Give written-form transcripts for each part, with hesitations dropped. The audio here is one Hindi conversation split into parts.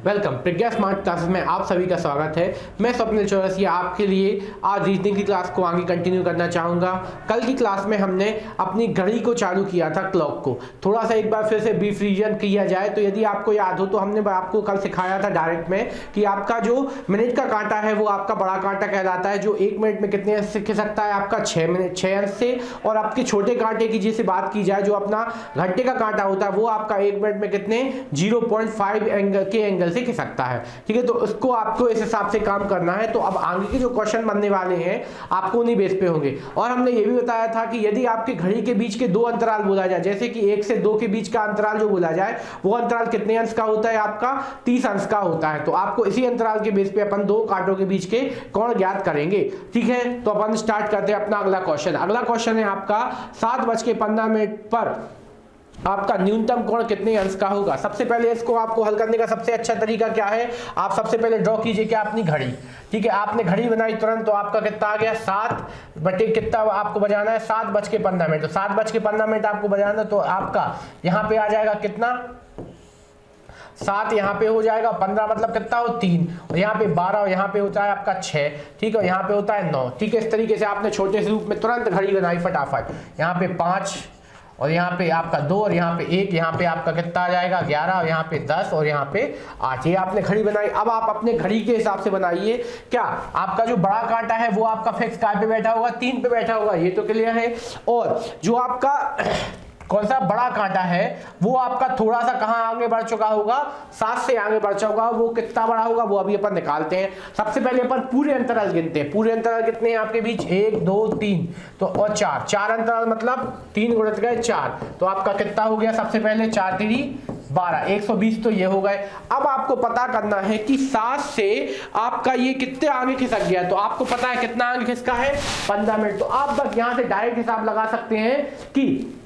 वेलकम प्रज्ञा स्मार्ट क्लासेस में आप सभी का स्वागत है। मैं स्वप्निल चौरसिया आपके लिए आज रीजनिंग की क्लास को आगे कंटिन्यू करना चाहूँगा। कल की क्लास में हमने अपनी घड़ी को चालू किया था, क्लॉक को। थोड़ा सा एक बार फिर से ब्रीफ रिवीजन किया जाए तो यदि आपको याद हो तो हमने आपको कल सिखाया था डायरेक्ट में कि आपका जो मिनट का कांटा है वो आपका बड़ा कांटा कहलाता है, जो 1 मिनट में कितने अंश से खिस सकता है, आपका 6 अंश से। और आपके छोटे कांटे की जैसे बात की जाए, जो अपना घंटे का कांटा होता है वो आपका 1 मिनट में कितने 0.5 एंगल के एंगल से खिस सकता है। ठीक है, तो उसको आपको इस हिसाब से काम करना है। तो अब आगे के जो क्वेश्चन बनने वाले हैं आपको उन्हीं बेस पे होंगे। और हमने ये भी बताया था कि यदि आपके घड़ी के बीच के दो अंतराल बोला जाए, जैसे कि 1 से 2 के बीच का अंतराल जो बोला जाए, वो अंतराल कितने अंश का होता है, आपका 30 अंश का होता है। तो आपको इसी अंतराल के बेस पे अपन दो कांटों के बीच के कोण ज्ञात करेंगे। ठीक है, तो अपन स्टार्ट करते हैं अपना अगला क्वेश्चन। अगला क्वेश्चन है आपका 7:15 पर आपका न्यूनतम कोण कितने अंश का होगा। सबसे पहले इसको आपको हल करने का सबसे अच्छा तरीका क्या है, आप सबसे पहले ड्रॉ कीजिए क्या अपनी घड़ी। ठीक है, आपने घड़ी बनाई तुरंत, तो आपका कितना आ गया 7 बटे कितना आपको बजाना है 7:15। तो 7:15 आपको बजाना, तो आपका यहाँ पे आ जाएगा कितना 7, यहाँ पे हो जाएगा 15, मतलब कितना हो 3, और यहाँ पे 12, और यहाँ पे होता है आपका 6। ठीक है, यहाँ पे होता है 9। ठीक है, इस तरीके से आपने छोटे से रूप में तुरंत घड़ी बनाई फटाफट। यहाँ पे 5, और यहाँ पे आपका 2, और यहाँ पे 1, यहाँ पे आपका कितना आ जाएगा 11, और यहाँ पे 10, और यहाँ पे 8। ये आपने घड़ी बनाई। अब आप अपने घड़ी के हिसाब से बनाइए। क्या आपका जो बड़ा कांटा है वो आपका फिक्स काय पे बैठा होगा, 3 पे बैठा होगा, ये तो क्लियर है। और जो आपका कौन सा बड़ा कांटा है वो आपका थोड़ा सा कहां आगे बढ़ चुका होगा, 7 से आगे बढ़ चुका होगा। वो कितना बड़ा होगा वो अभी अपन निकालते हैं। सबसे पहले अपन पूरे अंतराल गिनते हैं। पूरे अंतराल कितने हैं आपके बीच, 1 2 3 तो और 4 अंतराल, मतलब 3 गुणित गए 4, तो आपका कितना हो गया। सबसे पहले 4 3 12, 120 तो ये हो गए। अब आपको पता करना है कि 7 से आपका ये कितने आगे खिसक गया। तो आपको पता है कितना आगे खिसका है 15 मिनट। तो आप बस यहां से डायरेक्ट हिसाब लगा सकते हैं कि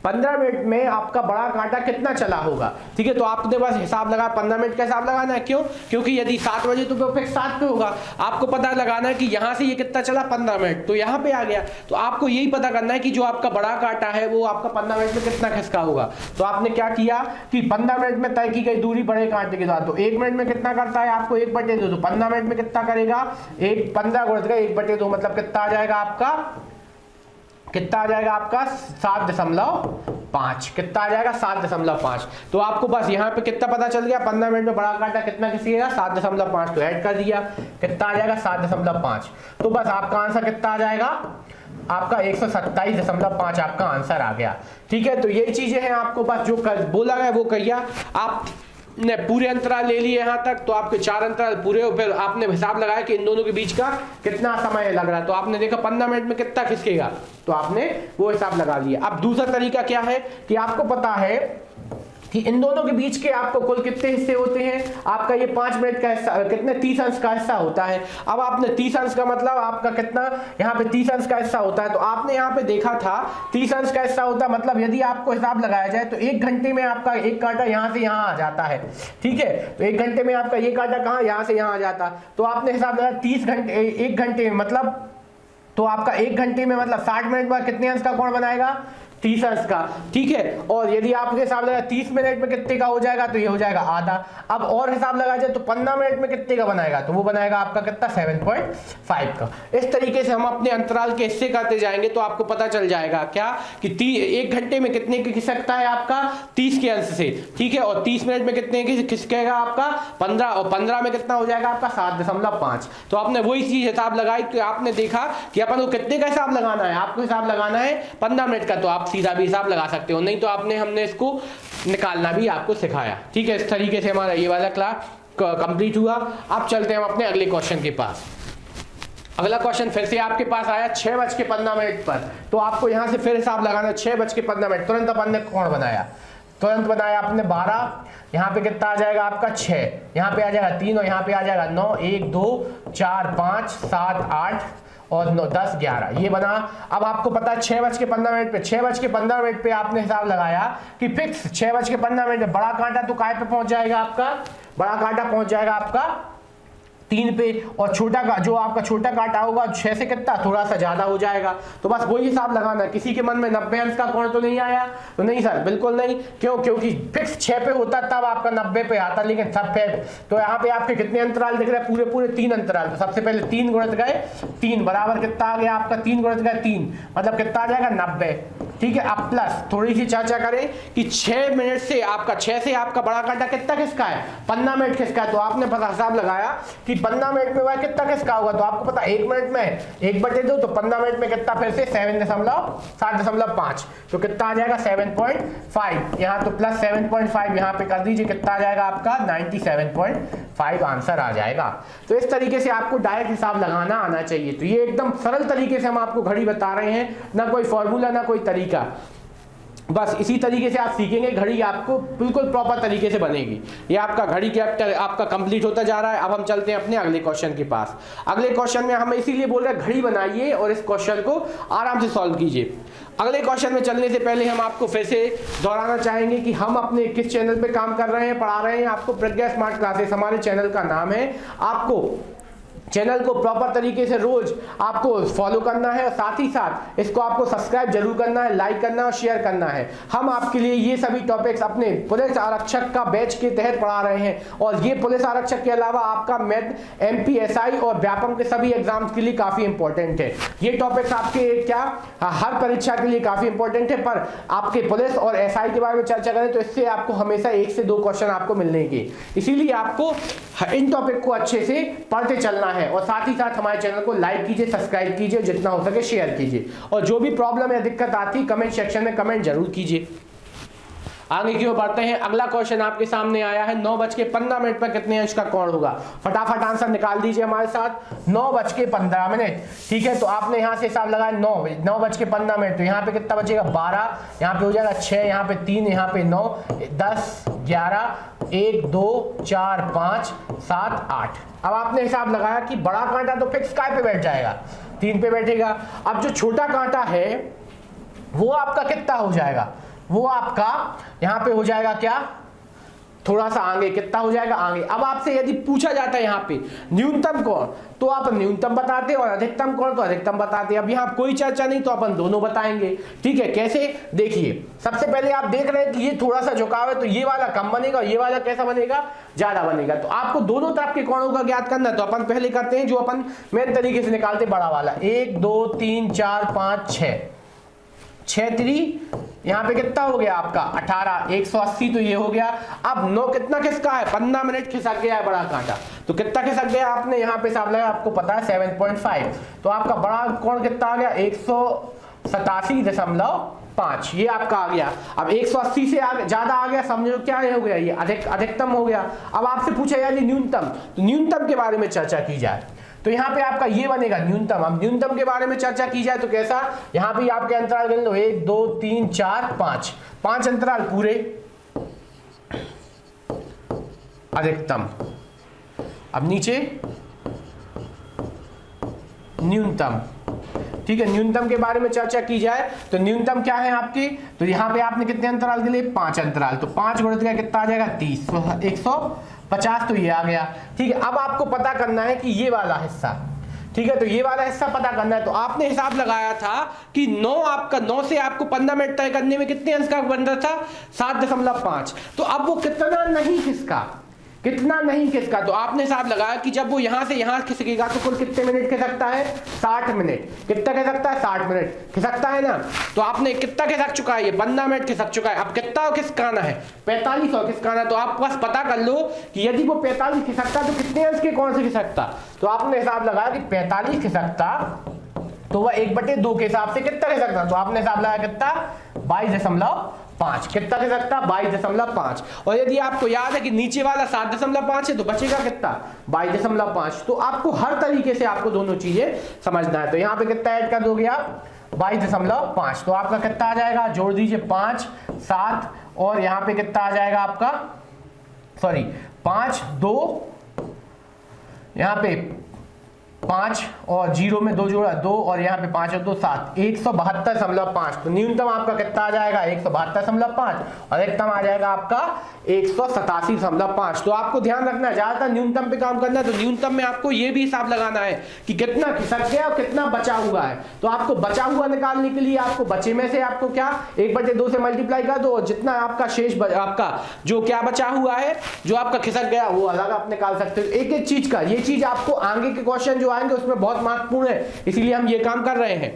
15 मिनट में आपका बड़ा कांटा कितना चला होगा। ठीक है, तो आपने बस हिसाब लगा 15 मिनट का हिसाब लगाना है। क्यों? क्योंकि यदि 7 बजे तो फिक्स 7 पे होगा। आपको पता लगाना है कि यहां से ये कितना चला 15 मिनट, तो यहां पे आ गया। तो आपको यही पता करना है कि जो आपका बड़ा कांटा है वो आपका 15 मिनट में कितना खिसका होगा। तो आपने क्या किया कि 15 मिनट में तय की गई दूरी बड़े कांटे के साथ, तो 1 मिनट में कितना करता है आपको 1/2, तो 15 मिनट में कितना करेगा 15 गुणित 1/2, मतलब कितना आ जाएगा आपका 7.5। कितना आ जाएगा 7.5। तो आपको बस यहाँ पे कितना पता चल गया, 15 मिनट में बड़ा कांटा कितना खिसकेगा 7.5, तो ऐड कर दिया, कितना आ जाएगा 7.5। तो बस आपका आंसर कितना आ जाएगा, आपका 127.5 आपका आंसर आ गया। ठीक है, तो यही चीजें हैं, आपको बस जो बोला गया वो करिए। आप ने पूरे अंतराल ले लिए यहां तक, तो आपके 4 अंतराल पूरे हो, फिर आपने हिसाब लगाया कि इन दोनों के बीच का कितना समय लग रहा है। तो आपने देखा 15 मिनट में कितना खिसकेगा, तो आपने वो हिसाब लगा लिया। अब दूसरा तरीका क्या है कि आपको पता है कि इन दोनों के बीच के आपको कुल कितने हिस्से होते हैं। आपका ये 5 मिनट का हिस्सा कितने 30 अंश का हिस्सा होता है। अब आपने 30 अंश का मतलब आपका कितना यहाँ पे 30 अंश का हिस्सा होता है। तो आपने यहाँ पे देखा था 30 अंश का हिस्सा होता है, मतलब यदि आपको हिसाब लगाया जाए तो 1 घंटे में आपका एक कांटा यहाँ से यहाँ आ जाता है। ठीक है, तो 1 घंटे में आपका ये कांटा कहाँ यहाँ से यहाँ आ जाता। तो आपने हिसाब लगाया 30 घंटे 1 घंटे में, मतलब तो आपका 1 घंटे में मतलब 60 मिनट में कितने अंश का कोण बनाएगा 30 अंश का। ठीक है, और यदि आपके हिसाब लगा 30 मिनट में कितने का हो जाएगा, तो ये हो जाएगा आधा। अब और हिसाब लगा जाए तो 15 मिनट में कितने का बनाएगा, तो वो बनाएगा आपका कितना 7.5 का। इस तरीके से हम अपने अंतराल के हिस्से करते जाएंगे तो आपको पता चल जाएगा क्या कि 1 घंटे में कितने की खिसकता है आपका 30 के अंश से। ठीक है, और 30 मिनट में कितने की खिसकेगा आपका 15, और 15 में कितना हो जाएगा आपका 7.5। तो आपने वही चीज हिसाब लगाई कि आपने देखा कि अपन को कितने का हिसाब लगाना है, आपको हिसाब लगाना है 15 मिनट का, तो आप सीधा भी हिसाब लगा सकते हो, नहीं तो हमने इसको निकालना भी आपको सिखाया। ठीक है, इस तरीके से हमारा ये वाला क्लास कंप्लीट हुआ। अब चलते हैं हम अपने अगले क्वेश्चन के पास। अगला क्वेश्चन फिर से आपके पास आया 6:15 पर। तो आपको यहां से फिर हिसाब लगाना 6:15। तुरंत अपन ने कोण बनाया, तुरंत बनाया आपने 12, यहाँ पे कितना आ जाएगा आपका 6, यहाँ पे आ जाएगा 3, और यहाँ पे आ जाएगा 9, 1 2 4 5 7 8 और 9 10 11 ये बना। अब आपको पता है 6:15 पे 6:15 पे आपने हिसाब लगाया कि फिक्स 6:15 में बड़ा कांटा तो काय पे पहुंच जाएगा आपका, बड़ा कांटा पहुंच जाएगा आपका 3 पे, और छोटा का जो आपका छोटा कांटा होगा 6 से कितना थोड़ा सा ज्यादा हो जाएगा। तो बस वही हिसाब लगाना। किसी के मन में 90 अंश का कोण तो नहीं आया? तो नहीं सर, बिल्कुल नहीं। क्यों? क्योंकि फिक्स 6 पे होता तब आपका 90 पे आता, लेकिन सब पे। तो यहाँ पे आपके कितने अंतराल दिख रहे हैं? पूरे पूरे 3 अंतराल। तो सबसे पहले 3 गुणित गए 3 बराबर कितना आ गया आपका? 3 गुणित गए 3 मतलब कितना आ जाएगा? 90। ठीक है, अब प्लस थोड़ी सी चर्चा करें कि 6 मिनट से आपका 6 से आपका बड़ा कांटा कितना खिसका है? 15 मिनट खिसका है। तो आपने पता हिसाब लगाया कि 15 मिनट में वह कितना खिसका होगा? तो आपको पता 1 मिनट में 1/2, तो 15 मिनट में कितना? फिर से 7.5, तो कितना आ जाएगा? 7.5। यहाँ तो प्लस 7.5 यहाँ पे कर दीजिए, कितना आ जाएगा आपका? 97.5 आंसर आ जाएगा। तो इस तरीके से आपको डायरेक्ट हिसाब लगाना आना चाहिए। तो ये एकदम सरल तरीके से हम आपको घड़ी बता रहे हैं, ना कोई फॉर्मूला ना कोई तरीका, बस इसी तरीके से आप सीखेंगे, घड़ी आपको बिल्कुल प्रॉपर तरीके से बनेगी। ये आपका घड़ी चैप्टर आपका कंप्लीट होता जा रहा है। अब हम चलते हैं अपने अगले क्वेश्चन के पास। अगले क्वेश्चन में हम इसीलिए बोल रहे हैं घड़ी बनाइए और इस क्वेश्चन को आराम से सॉल्व कीजिए। अगले क्वेश्चन में चलने से पहले हम आपको फिर से दोहराना चाहेंगे कि हम अपने किस चैनल पे काम कर रहे हैं, पढ़ा रहे हैं आपको प्रज्ञा स्मार्ट क्लासेस, हमारे चैनल का नाम है। आपको चैनल को प्रॉपर तरीके से रोज आपको फॉलो करना है और साथ ही साथ इसको आपको सब्सक्राइब जरूर करना है, लाइक करना है और शेयर करना है। हम आपके लिए ये सभी टॉपिक्स अपने पुलिस आरक्षक का बैच के तहत पढ़ा रहे हैं, और ये पुलिस आरक्षक के अलावा आपका मैथ, MPSI और व्यापम के सभी एग्जाम्स के लिए काफी इंपॉर्टेंट है। ये टॉपिक्स आपके क्या हर परीक्षा के लिए काफी इंपॉर्टेंट है, पर आपके पुलिस और SI के बारे में चर्चा करें तो इससे आपको हमेशा 1 से 2 क्वेश्चन आपको मिलेंगे। इसीलिए आपको इन टॉपिक को अच्छे से पढ़ते चलना है, और साथ ही साथ हमारे चैनल को लाइक कीजिए, सब्सक्राइब कीजिए, जितना हो सके शेयर कीजिए, और जो भी प्रॉब्लम या दिक्कत आती कमेंट सेक्शन में कमेंट जरूर कीजिए। आगे की ओर बढ़ते हैं। अगला क्वेश्चन आपके सामने आया है 9:15 पर कितने अंश का कोण होगा? फटाफट आंसर निकाल दीजिए हमारे साथ। 9:15। ठीक है, तो आपने यहां से हिसाब लगाया 9:15, तो यहाँ पे कितना बचेगा? 12, यहाँ पे हो जाएगा 6, यहाँ पे 3, यहाँ पे 9, 10, 11, 1, 2, 4, 5, 7, 8। अब आपने हिसाब लगाया कि बड़ा कांटा तो फिक्स काय पे बैठ जाएगा? 3 पे बैठेगा। अब जो छोटा कांटा है वो आपका कितना हो जाएगा? वो आपका यहां पे हो जाएगा क्या? थोड़ा सा आगे। कितना हो जाएगा? आगे। अब आपसे यदि पूछा जाता है यहाँ पे न्यूनतम कोण, तो आप न्यूनतम बताते, और अधिकतम कोण तो अधिकतम बताते। अब यहाँ कोई चर्चा नहीं, तो अपन दोनों बताएंगे। ठीक है, कैसे? देखिए, सबसे पहले आप देख रहे हैं कि ये थोड़ा सा झुकाव है, तो ये वाला कम बनेगा और ये वाला कैसा बनेगा? ज्यादा बनेगा। तो आपको दोनों तरफ के कोणों का ज्ञात करना है, तो अपन पहले करते हैं जो अपन मेन तरीके से निकालते, बड़ा वाला। 1, 2, 3, 4, 5, 6, 6 3, यहाँ पे कितना हो गया आपका? 18, 180, तो ये हो गया। अब 9 कितना खिसका है? 15 मिनट खिसक गया है बड़ा कांटा। तो कितना खिसक गया? आपने यहाँ पे हिसाब लगाया, आपको पता है 7.5। तो आपका बड़ा कोण कितना आ गया? 187.5। ये आपका आ गया। अब 180 से ज्यादा आ गया, समझो क्या हो गया? ये अधिकतम हो गया। अब आपसे पूछा यानी न्यूनतम, तो न्यूनतम के बारे में चर्चा की जाए तो यहाँ पे आपका ये बनेगा न्यूनतम। अब न्यूनतम के बारे में चर्चा की जाए तो कैसा? यहाँ पे आपके अंतराल गिन लो, 1, 2, 3, 4, 5, 5 अंतराल पूरे। अधिकतम। अब नीचे न्यूनतम। ठीक है, न्यूनतम के बारे में चर्चा की जाए तो न्यूनतम क्या है आपकी? तो यहाँ पे आपने कितने अंतराल के लिए? 5 अंतराल। तो 5 गुणित का कितना आ जाएगा? 30, 150, तो ये आ गया। ठीक है, अब आपको पता करना है कि ये वाला हिस्सा, ठीक है, तो ये वाला हिस्सा पता करना है। तो आपने हिसाब लगाया था कि 9 से आपको 15 मिनट तय करने में कितने अंश का बन रहा था? 7.5। तो अब वो कितना नहीं खिसका? कितना नहीं खिसका? तो आपने हिसाब लगाया कि जब वो यहां से यहां खिसकेगा तो कुल कितने मिनट खिसकता है? 60 मिनट। कितना खिसकता है? 60 मिनट खिसकता है ना। तो आपने कितना खिसक चुका है? ये 15 मिनट खिसक चुका है। अब कितना खिसकाना है? 45 खिसकाना। तो आप बस पता कर लो कि यदि वो 45 खिसकता तो कितने अंश के कौन से खिसकता? तो आपने हिसाब लगाया कि 45 खिसकता तो वह 1/2 के हिसाब से कितना खिसकता? तो आपने हिसाब लगाया कितना? 22.5। कितना खिसकता? 22.5। और यदि आपको याद है कि नीचे वाला 7.5 है तो बचेगा कितना? 22.5। तो आपको हर तरीके से आपको दोनों चीजें समझना है। तो यहाँ पे कितना ऐड कर दोगे आप? 22.5। तो आपका कितना आ जाएगा? जोड़ दीजिए 5, 7 और यहाँ पे कितना आ जाएगा आपका? सॉरी 5, 2, यहाँ पे 5 और 0 में 2 जोड़ा 2 और यहाँ पे 5 और 2 7, 172.5। तो न्यूनतम आपका कितना आ जाएगा 172.5 और अधिकतम आ जाएगा आपका 187.5। तो आपको ध्यान रखना, ज्यादातर न्यूनतम पे काम करना है। तो न्यूनतम में आपको ये भी हिसाब लगाना है कि कितना खिसक गया और कितना बचा हुआ है। तो आपको बचा हुआ निकालने के लिए आपको बचे में से आपको क्या 1/2 से मल्टीप्लाई कर दो और जितना आपका शेष आपका जो क्या बचा हुआ है, जो आपका खिसक गया, वो अलग आप निकाल सकते हो। एक एक चीज का, ये चीज आपको आगे के क्वेश्चन जो आएंगे उसमें बहुत महत्वपूर्ण है, इसीलिए हम ये काम कर रहे हैं।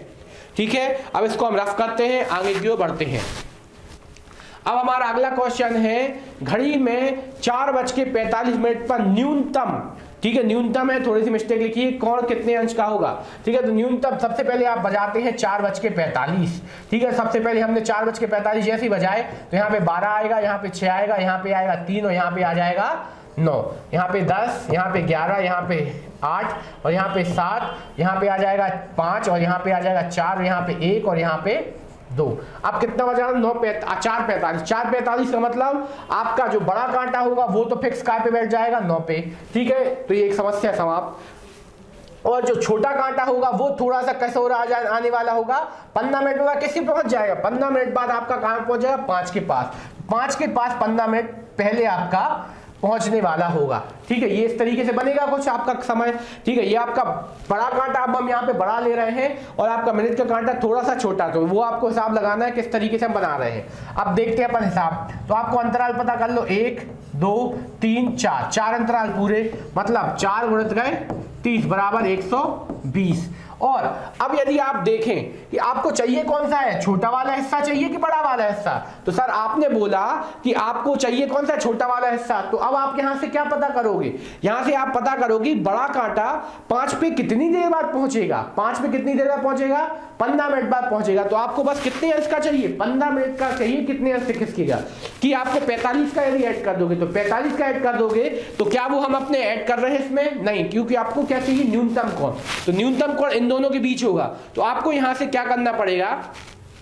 ठीक है, अब इसको हम रफ करते हैं, आगे की ओर बढ़ते हैं। अब हमारा अगला क्वेश्चन है, घड़ी में 4:45 पर न्यूनतम, ठीक है न्यूनतम है, थोड़ी सी मिस्टेक लिखी है, कोण कितने अंश का होगा। ठीक है, तो न्यूनतम सबसे पहले आप बजाते हैं 4:45। ठीक है, सबसे पहले हमने 4:45 जैसे ही बजाए तो यहाँ पे 12 आएगा, यहाँ पे 6 आएगा, यहाँ पे आएगा 3 और यहाँ पे आ जाएगा 9, यहाँ पे 10, यहाँ पे 11, यहाँ पे 8 और यहाँ पे 7, यहाँ पे आ जाएगा 5 और यहाँ पे आ जाएगा 4, यहाँ पे 1 और यहाँ पे 2। अब कितना बजा 4:45। 4:45 का मतलब आपका जो बड़ा कांटा होगा वो तो फिक्स काय पे बैठ जाएगा 9 पे। ठीक है, तो ये एक समस्या समाप्त। और जो छोटा कांटा होगा वो थोड़ा सा कैसे हो रहा आने वाला होगा 15 मिनट में किसी पहुंच जाएगा। 15 मिनट बाद आपका कहां पहुंच जाएगा 5 के पास। 5 के पास 15 मिनट पहले आपका पहुंचने वाला होगा। ठीक है, ये इस तरीके से बनेगा कुछ आपका समय। ठीक है, ये आपका बड़ा कांटा अब हम यहाँ पे बड़ा ले रहे हैं और आपका मिनट का कांटा थोड़ा सा छोटा, तो वो आपको हिसाब लगाना है किस तरीके से हम बना रहे हैं। अब देखते हैं अपन हिसाब। तो आपको अंतराल पता कर लो, 1 2 3 4, 4 अंतराल पूरे, मतलब 4 गुणित गए 30 बराबर 120। और अब यदि आप देखें कि आपको चाहिए कौन सा है, छोटा वाला हिस्सा चाहिए कि बड़ा वाला हिस्सा, तो सर आपने बोला कि आपको चाहिए कौन सा, छोटा वाला हिस्सा। तो अब आप यहां से क्या पता करोगे, यहां से आप पता करोगे बड़ा कांटा 5 पे कितनी देर बाद पहुंचेगा। 5 पे कितनी देर बाद पहुंचेगा, 15 मिनट बाद पहुंचेगा। तो आपको बस कितने अंश का चाहिए, 15 मिनट का चाहिए। कितने अंश से खिसकेगा कि आपको 45 का यदि ऐड कर दोगे तो 45 का ऐड कर दोगे, तो क्या वो हम अपने ऐड कर रहे हैं इसमें, नहीं, क्योंकि आपको क्या चाहिए न्यूनतम कोण। तो न्यूनतम कोण इन दोनों के बीच होगा। तो आपको यहां से क्या करना पड़ेगा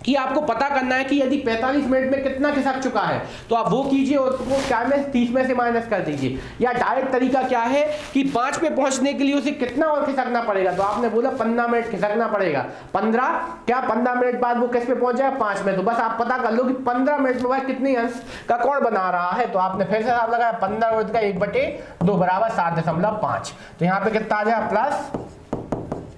कि आपको पता करना है कि यदि 45 मिनट में कितना खिसक चुका है, तो आप वो कीजिए और उसको क्या में 30 में से माइनस कर दीजिए। या डायरेक्ट तरीका क्या है कि 5 पे पहुंचने के लिए उसे कितना और खिसकना पड़ेगा। तो आपने बोला 15 मिनट खिसकना पड़ेगा। 15 मिनट बाद वो किस पे पहुंच जाएगा 5 में। तो बस आप पता कर लो कि 15 मिनट में वह कितने अंश का कोण बना रहा है। तो आपने फिर से हिसाब लगाया, 15 गुणित का 1/2 बराबर 7.5। तो यहाँ पे कितना आ जाएगा प्लस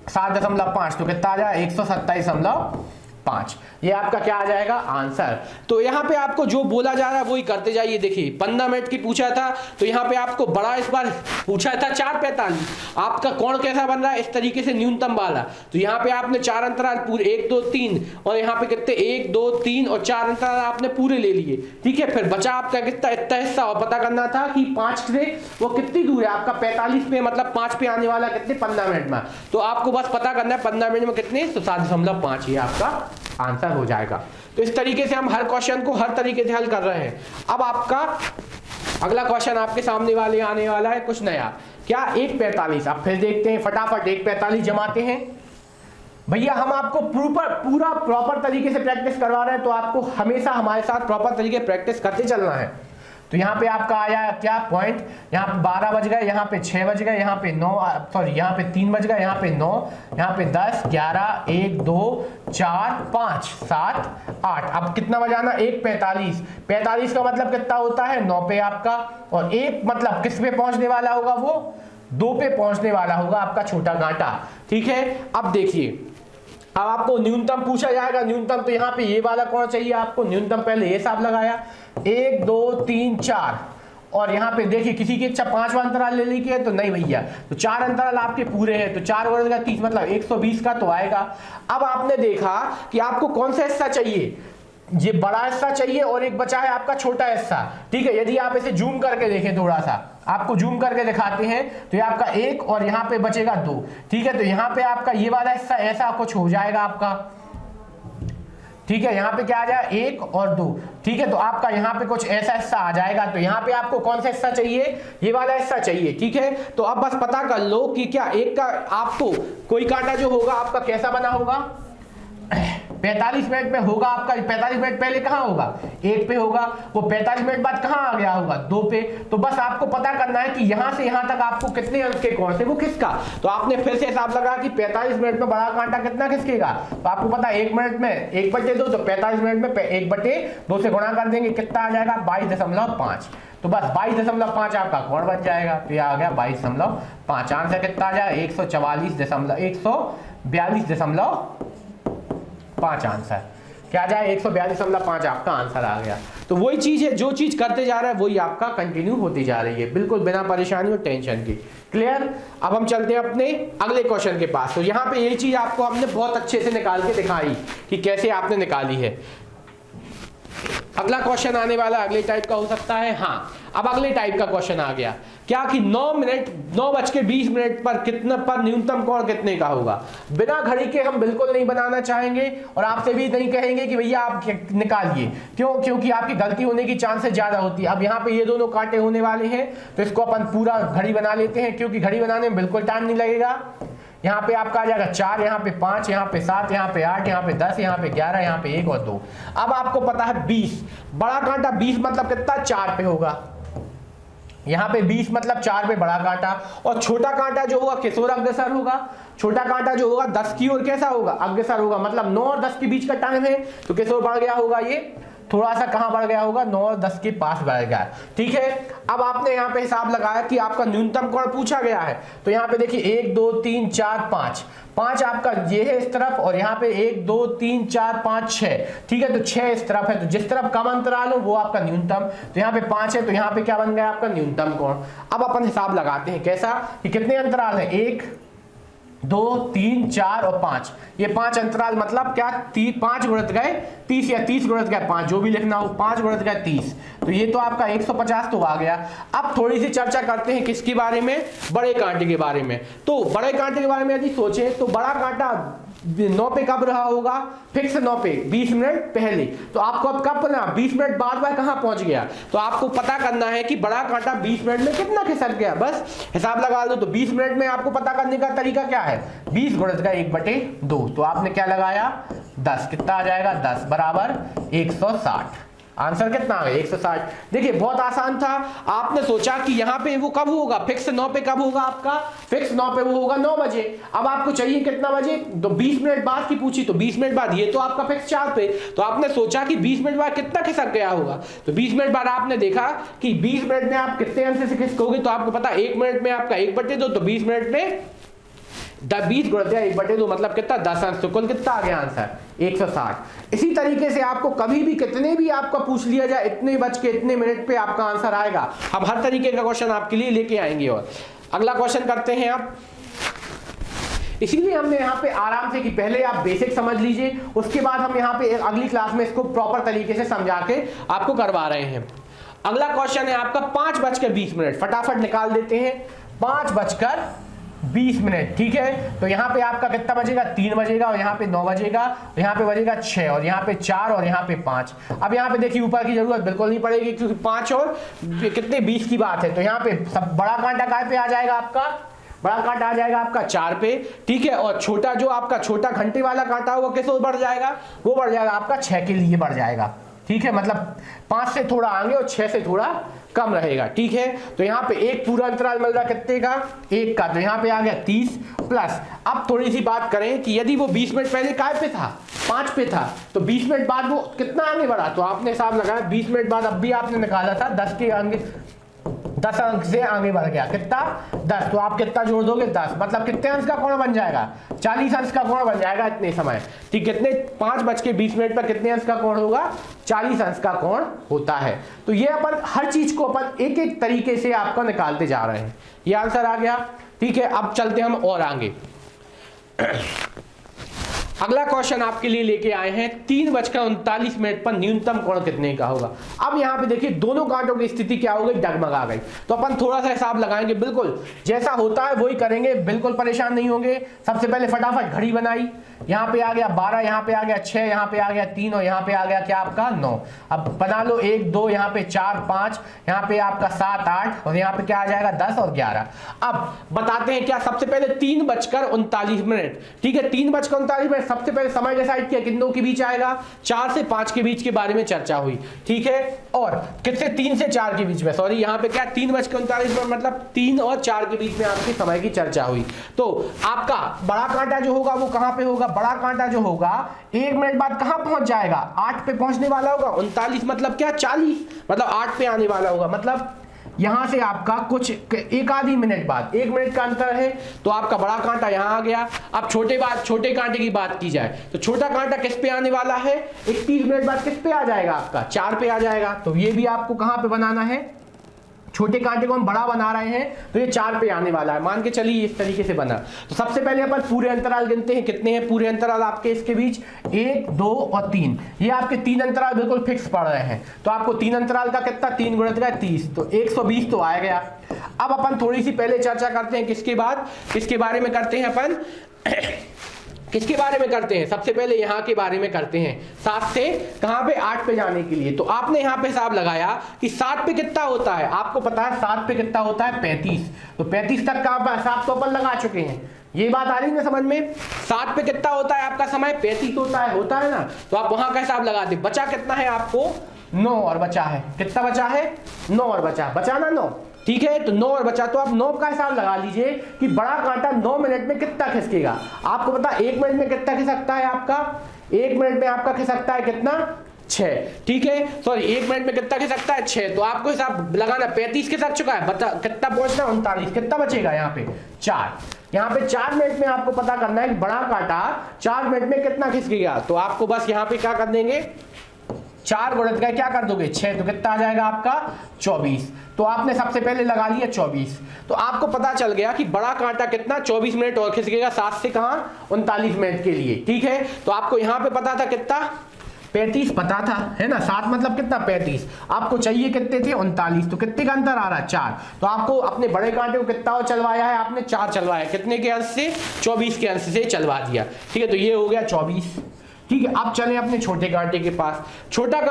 7.5, तो कितना आ जाएगा 127.5। ये आपका क्या आ जाएगा आंसर। तो यहाँ पे आपको जो बोला जा रहा है वही करते जाइए। देखिए 15 मिनट की पूछा था, तो यहाँ पे आपको बड़ा इस बार पूछा था 4:45। आपका कोण कैसा बन रहा है, इस तरीके से न्यूनतम वाला। तो यहाँ पे आपने 4 अंतराल पूरे 1 2 3 और यहाँ पे कितने 1 2 3 और 4 अंतराल आपने पूरे ले लिए। ठीक है, फिर बचा आपका कितना इतना हिस्सा, और पता करना था कि 5 से वो कितनी दूर है आपका 45 पे, मतलब 5 पे आने वाला कितने 15 मिनट में। तो आपको बस पता करना है 15 मिनट में कितने, तो 7.5 ये आपका आंसर हो जाएगा। तो इस तरीके से हम हर क्वेश्चन को हर तरीके से हल कर रहे हैं। अब आपका अगला क्वेश्चन आपके सामने वाले आने वाला है कुछ नया, क्या 1:45। अब फिर देखते हैं फटाफट 1:45 जमाते हैं। भैया हम आपको पूरा प्रॉपर तरीके से प्रैक्टिस करवा रहे हैं, तो आपको हमेशा हमारे साथ प्रॉपर तरीके प्रैक्टिस करते चलना है। तो यहाँ पे आपका आया क्या पॉइंट, यहाँ पे 12 बज गए, यहाँ पे 6 बज गए, यहाँ पे 9 सॉरी यहाँ पे 3 बज गए, यहाँ पे 9, यहाँ पे 10 11 1 2 4 5 7 8। अब कितना बजाना 1:45। 45 का मतलब कितना होता है 9 पे आपका, और 1 मतलब किस पे पहुंचने वाला होगा, वो 2 पे पहुंचने वाला होगा आपका छोटा कांटा। ठीक है, अब देखिए अब आपको न्यूनतम पूछा जाएगा। न्यूनतम तो यहाँ पे ये वाला कौन चाहिए आपको, न्यूनतम पहले ये हिसाब लगाया 1 2 3 4, और यहाँ पे देखिए किसी की इच्छा 5वां अंतराल ले ली है, तो नहीं भैया, तो 4 अंतराल आपके पूरे हैं, तो 4 गुणित का 30 मतलब 120 का तो आएगा। अब आपने देखा कि आपको कौन सा हिस्सा चाहिए, ये बड़ा हिस्सा चाहिए और एक बचा है आपका छोटा हिस्सा। ठीक है, यदि आप इसे जूम करके देखें, थोड़ा सा आपको जूम करके दिखाते हैं, तो ये आपका 1 और यहाँ पे बचेगा 2। ठीक है, तो यहाँ पे आपका ये वाला हिस्सा ऐसा कुछ हो जाएगा आपका। ठीक है, यहाँ पे क्या आ जाएगा 1 और 2। ठीक है, तो आपका यहाँ पे कुछ ऐसा हिस्सा आ जाएगा। तो यहाँ पे आपको कौन सा हिस्सा चाहिए, ये वाला हिस्सा चाहिए। ठीक है, तो अब बस पता कर लो कि क्या एक का आपको कोई कांटा जो होगा आपका कैसा बना होगा, 45 मिनट में होगा आपका, 45 मिनट पहले कहाँ होगा, 1 पे होगा, वो 45 मिनट बाद कहाँ आ गया होगा, 2 पे। तो बस आपको पता करना है कि यहां से यहां तक आपको कितने अंक के कोण थे, वो खिसका। तो आपने फिर से हिसाब लगा कि 45 मिनट में बड़ा कांटा कितना खिसकेगा, तो आपको पता है 1 मिनट में 1/2, तो 45 मिनट में 1/2 से गुणा कर देंगे, कितना आ जाएगा 22.5। तो बस 22.5 आपका कोण बन जाएगा। तो ये आ गया 22.5। आंसर कितना आ जाएगा 142.5 आंसर क्या जाए 142.5 आपका आंसर आ गया। तो वही चीज है, जो चीज करते जा रहा है वही आपका कंटिन्यू होती जा रही है, बिल्कुल बिना परेशानी और टेंशन की। क्लियर। अब हम चलते हैं अपने अगले क्वेश्चन के पास। तो यहाँ पे ये चीज आपको हमने बहुत अच्छे से निकाल के दिखाई कि कैसे आपने निकाली है। अगला क्वेश्चन आने वाला अगले टाइप का हो सकता है। हाँ, अब अगले टाइप का क्वेश्चन आ गया क्या कि 9:20 पर कितना पर न्यूनतम कोण कितने का होगा। बिना घड़ी के हम बिल्कुल नहीं बनाना चाहेंगे और आपसे भी नहीं कहेंगे कि भैया आप निकालिए, क्योंकि आपकी गलती होने की चांसेस ज्यादा होती है। अब यहाँ पे ये दोनों कांटे होने वाले हैं, तो इसको अपन पूरा घड़ी बना लेते हैं, क्योंकि घड़ी बनाने में बिल्कुल टाइम नहीं लगेगा। यहाँ पे आपका आ जाएगा 4, यहाँ पे 5, यहाँ पे 7, यहाँ पे 8, यहाँ पे 10, यहाँ पे 11, यहाँ पे 1 और 2। अब आपको पता है 20, बड़ा कांटा 20 मतलब कितना 4 पे होगा। यहाँ पे 20 मतलब 4 पे बड़ा कांटा, और छोटा कांटा जो होगा किस ओर अग्रसर होगा, छोटा कांटा जो होगा 10 की ओर कैसा होगा, अग्रसर होगा। मतलब 9 और 10 के बीच का टाइम है, तो किस ओर बढ़ गया होगा, ये थोड़ा सा कहां बढ़ गया होगा, 9 और 10 के पास बढ़ गया। ठीक है। अब आपने यहाँ पे हिसाब लगाया कि आपका न्यूनतम कोण पूछा गया है, तो यहाँ पे देखिए 1 2 3 4 5 आपका ये है इस तरफ, और यहाँ पे 1 2 3 4 5 6। ठीक है, तो 6 इस तरफ है, तो जिस तरफ कम अंतराल हो वो आपका न्यूनतम। तो यहाँ पे 5 है, तो यहाँ पे क्या बन गया आपका न्यूनतम कोण। अब अपन हिसाब लगाते हैं कैसा कि कितने अंतराल है, 1 2 3 4 और 5, ये 5 अंतराल मतलब क्या 5 गुणित गए 30 या 30 गुणित गए 5, जो भी लिखना हो, 5 गुणित गए 30, तो ये तो आपका 150 तो आ गया। अब थोड़ी सी चर्चा करते हैं किसके बारे में, बड़े कांटे के बारे में। तो बड़े कांटे के बारे में यदि सोचे तो बड़ा कांटा 9 पे कब रहा होगा, फिक्स 9 पे 20 मिनट पहले। तो आपको अब कब पता 20 मिनट बाद वह कहां पहुंच गया, तो आपको पता करना है कि बड़ा कांटा 20 मिनट में कितना खिसक गया। बस हिसाब लगा दो। तो 20 मिनट में आपको पता करने का तरीका क्या है, 20 गुणित का 1/2, तो आपने क्या लगाया 10, कितना आ जाएगा 10 बराबर 160। आंसर कितना आ गया 160। देखिए बहुत आसान था। आपने सोचा कि यहाँ पे वो कब होगा, फिक्स 9 पे कब होगा, आपका फिक्स 9 पे वो होगा 9 बजे। अब आपको चाहिए कितना बजे, तो 20 मिनट बाद की पूछी, तो 20 मिनट बाद ये तो आपका फिक्स 4 पे, तो आपने सोचा कि 20 मिनट बाद कितना खिसक गया होगा। तो 20 मिनट बाद आपने देखा कि 20 मिनट में आप कितने अंश से खिसकोगे, तो आपको पता 1 मिनट में आपका 1/2, तो 20 मिनट में 20 गुणा 1/2 मतलब कितना 10 अंश, तो कुल कितना आ गया आंसर 160। इसी तरीके से आपको कभी भी कितने भी आपका पूछ लिया जाए, इतने बज के इतने मिनट पे आपका आंसर आएगा। हम हर तरीके का क्वेश्चन आपके लिए लेके आएंगे। और अगला क्वेश्चन करते हैं आप। इसीलिए हमने यहाँ पे आराम से कि पहले आप बेसिक समझ लीजिए, उसके बाद हम यहाँ पे अगली क्लास में इसको प्रॉपर तरीके से समझा के आपको करवा रहे हैं। अगला क्वेश्चन है आपका 5:20, फटाफट निकाल देते हैं। 5:20, ठीक है। तो यहाँ पे आपका कितना बजेगा, 3 बजेगा, और यहाँ पे 9 बजेगा, यहाँ पे बजेगा 6, और यहाँ पे 4, और यहाँ पे 5। अब यहाँ पे देखिए ऊपर की जरूरत बिल्कुल नहीं पड़ेगी, क्योंकि 5 और कितने 20 की बात है। तो यहाँ पे सब बड़ा कांटा काय पे आ जाएगा, आपका बड़ा कांटा आ जाएगा आपका 4 पे, ठीक है। और छोटा जो आपका छोटा घंटे वाला कांटा होगा किस ओर बढ़ जाएगा, वो बढ़ जाएगा आपका 6 के लिए बढ़ जाएगा, ठीक है। मतलब 5 से थोड़ा आगे और 6 से थोड़ा कम रहेगा, ठीक है। तो यहाँ पे एक पूरा अंतराल मिल रहा कितने का, 1 का, तो यहाँ पे आ गया 30 प्लस। अब थोड़ी सी बात करें कि यदि वो 20 मिनट पहले काय पे था, 5 पे था, तो 20 मिनट बाद वो कितना आगे बढ़ा, तो आपने हिसाब लगाया 20 मिनट बाद अब भी आपने निकाला था 10 के आगे, 10 अंक से आगे बढ़ गया, कितना 10, तो आप कितना जोड़ दोगे 10, मतलब कितने अंश का कोण बन जाएगा, 40 अंश का कोण बन जाएगा इतने समय, ठीक। कितने 5:20 पर कितने अंश का कोण होगा, 40 अंश का कोण होता है। तो ये अपन हर चीज को अपन एक एक तरीके से आपका निकालते जा रहे हैं। ये आंसर आ गया, ठीक है। अब चलते हम और आगे। अगला क्वेश्चन आपके लिए लेके आए हैं 3:39 पर न्यूनतम कोण कितने का होगा। अब यहाँ पे देखिए दोनों कांटों की स्थिति क्या हो गई, डगमगा गई। तो अपन थोड़ा सा हिसाब लगाएंगे, बिल्कुल जैसा होता है वही करेंगे, बिल्कुल परेशान नहीं होंगे। सबसे पहले फटाफट घड़ी बनाई, यहाँ पे आ गया 12, यहाँ पे आ गया 6, यहाँ पे आ गया 3, और यहाँ पे आ गया क्या आपका 9। अब बना लो 1 2, यहाँ पे 4 5, यहाँ पे आपका 7 8, और यहाँ पे क्या आ जाएगा 10 और 11। अब बताते हैं क्या, सबसे पहले 3:39, ठीक है। 3:39 सबसे पहले समय डिसाइड किया कितनों के बीच आएगा, 4 से 5 के बीच के बारे में चर्चा हुई, ठीक है। और कितने 3 से 4 के बीच में, सॉरी यहाँ पे क्या 3:39 मतलब 3 और 4 के बीच में आपके समय की चर्चा हुई। तो आपका बड़ा कांटा जो होगा वो कहां पे होगा, बड़ा कांटा जो होगा 1 मिनट बाद कहां पहुंच जाएगा, 8 पे पहुंचने वाला होगा। 39 मतलब क्या 40 मतलब 8 पे आने वाला होगा, मतलब यहां से आपका कुछ एक आधी मिनट बाद, 1 मिनट का अंतर है, तो आपका बड़ा कांटा यहां आ गया। अब छोटे कांटे की बात की जाए तो छोटा कांटा किस पे आने वाला है, 31 मिनट बाद किस पे आ जाएगा आपका, 4 पे आ जाएगा। तो ये भी आपको कहां पे बनाना है, छोटे कांटे को हम बड़ा बना रहे हैं तो ये 4 पे आने वाला है, मान के चलिए इस तरीके से बना। तो सबसे पहले अपन पूरे अंतराल गिनते हैं, कितने हैं पूरे अंतराल आपके इसके बीच, 1 2 और 3, ये आपके 3 अंतराल बिल्कुल फिक्स पड़ रहे हैं। तो आपको 3 अंतराल का कितना, 3 गुणित का 30, तो 120 तो आ गया। अब अपन थोड़ी सी पहले चर्चा करते हैं किसके बाद, किसके बारे में करते हैं अपन किसके बारे में करते हैं, सबसे पहले यहाँ के बारे में करते हैं, 7 से कहाँ पे 8 पे जाने के लिए। तो आपने यहाँ पे हिसाब लगाया कि 7 पे कितना होता है, आपको पता है 7 पे कितना होता है 35, तो 35 तक का हिसाब तो अपन लगा चुके हैं, ये बात आ रही है ना समझ में। 7 पे कितना होता है आपका समय, 35 होता है ना, तो आप वहां का हिसाब लगा दे। बचा कितना है आपको, 9 और बचा है, कितना बचा है 9 और बचा ना 9, ठीक है। तो 9 और बचा, तो आप 9 का हिसाब लगा लीजिए कि बड़ा कांटा 9 मिनट में कितना खिसकेगा। आपको पता 1 मिनट में कितना खिसकता है आपका, 1 मिनट में आपका खिसकता है कितना 6, ठीक है। सॉरी 1 मिनट में कितना खिसकता है 6, तो आपको हिसाब लगाना 35 खिसक चुका है, बता कितना पहुंचना 39, कितना बचेगा यहाँ पे 4, यहाँ पे 4 मिनट में आपको पता करना है कि बड़ा कांटा 4 मिनट में कितना खिसकेगा। तो आपको बस यहाँ पे क्या कर देंगे, 4 गुणित का क्या कर दोगे 6, तो कितना आ जाएगा आपका 24। तो आपने सबसे पहले लगा लिया 24, तो आपको पता चल गया कि बड़ा कांटा कितना 24 मिनट और खिसकेगा 7 से कहां 39 मिनट के लिए, ठीक है। तो आपको यहां पे पता था कितना 35 पता था, है ना, 7 मतलब कितना 35, आपको चाहिए कितने थे 39, तो कितने का अंतर आ रहा है 4। तो आपको अपने बड़े कांटे को कितना चलवाया है आपने, 4 चलवाया, कितने के अंश से 24 के अंश से चलवा दिया, ठीक है। तो ये हो गया 24, ठीक है। अब चलें अपने छोटे कांटे के पास। छोटा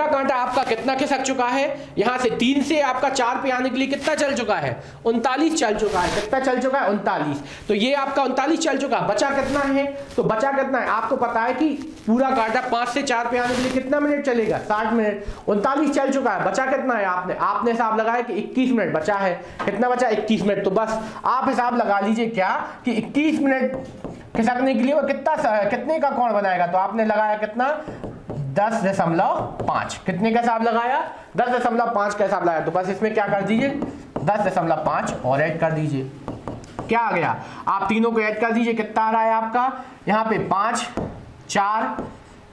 कांटा आपका कितना खिसक चुका है, यहां से 3 से आपका 4 पे आने के लिए कितना चल चुका है 39 चल चुका है, कितना चल चुका है 39, तो ये आपका 39 चल चुका है। बचा कितना है, तो बचा कितना है आपको पता है कि पूरा कांटा 5 से 4 पे आने के लिए कितना मिनट चलेगा 60 मिनट, 39 चल चुका है। बचा कितना है, आपने हिसाब लगाया कि 21 मिनट बचा है, कितना बचा 21 मिनट। तो बस आप हिसाब लगा लीजिए क्या कि 21 मिनट खिसकने के लिए वो कितने का कोण बनाएगा, तो आपने लगाया कितना 10.5, कितने का हिसाब लगाया 10.5 का हिसाब लगाया। तो बस इसमें क्या कर दीजिए 10.5 और ऐड कर दीजिए, क्या आ गया, आप तीनों को ऐड कर दीजिए, कितना आ रहा है आपका यहाँ पे 5 4,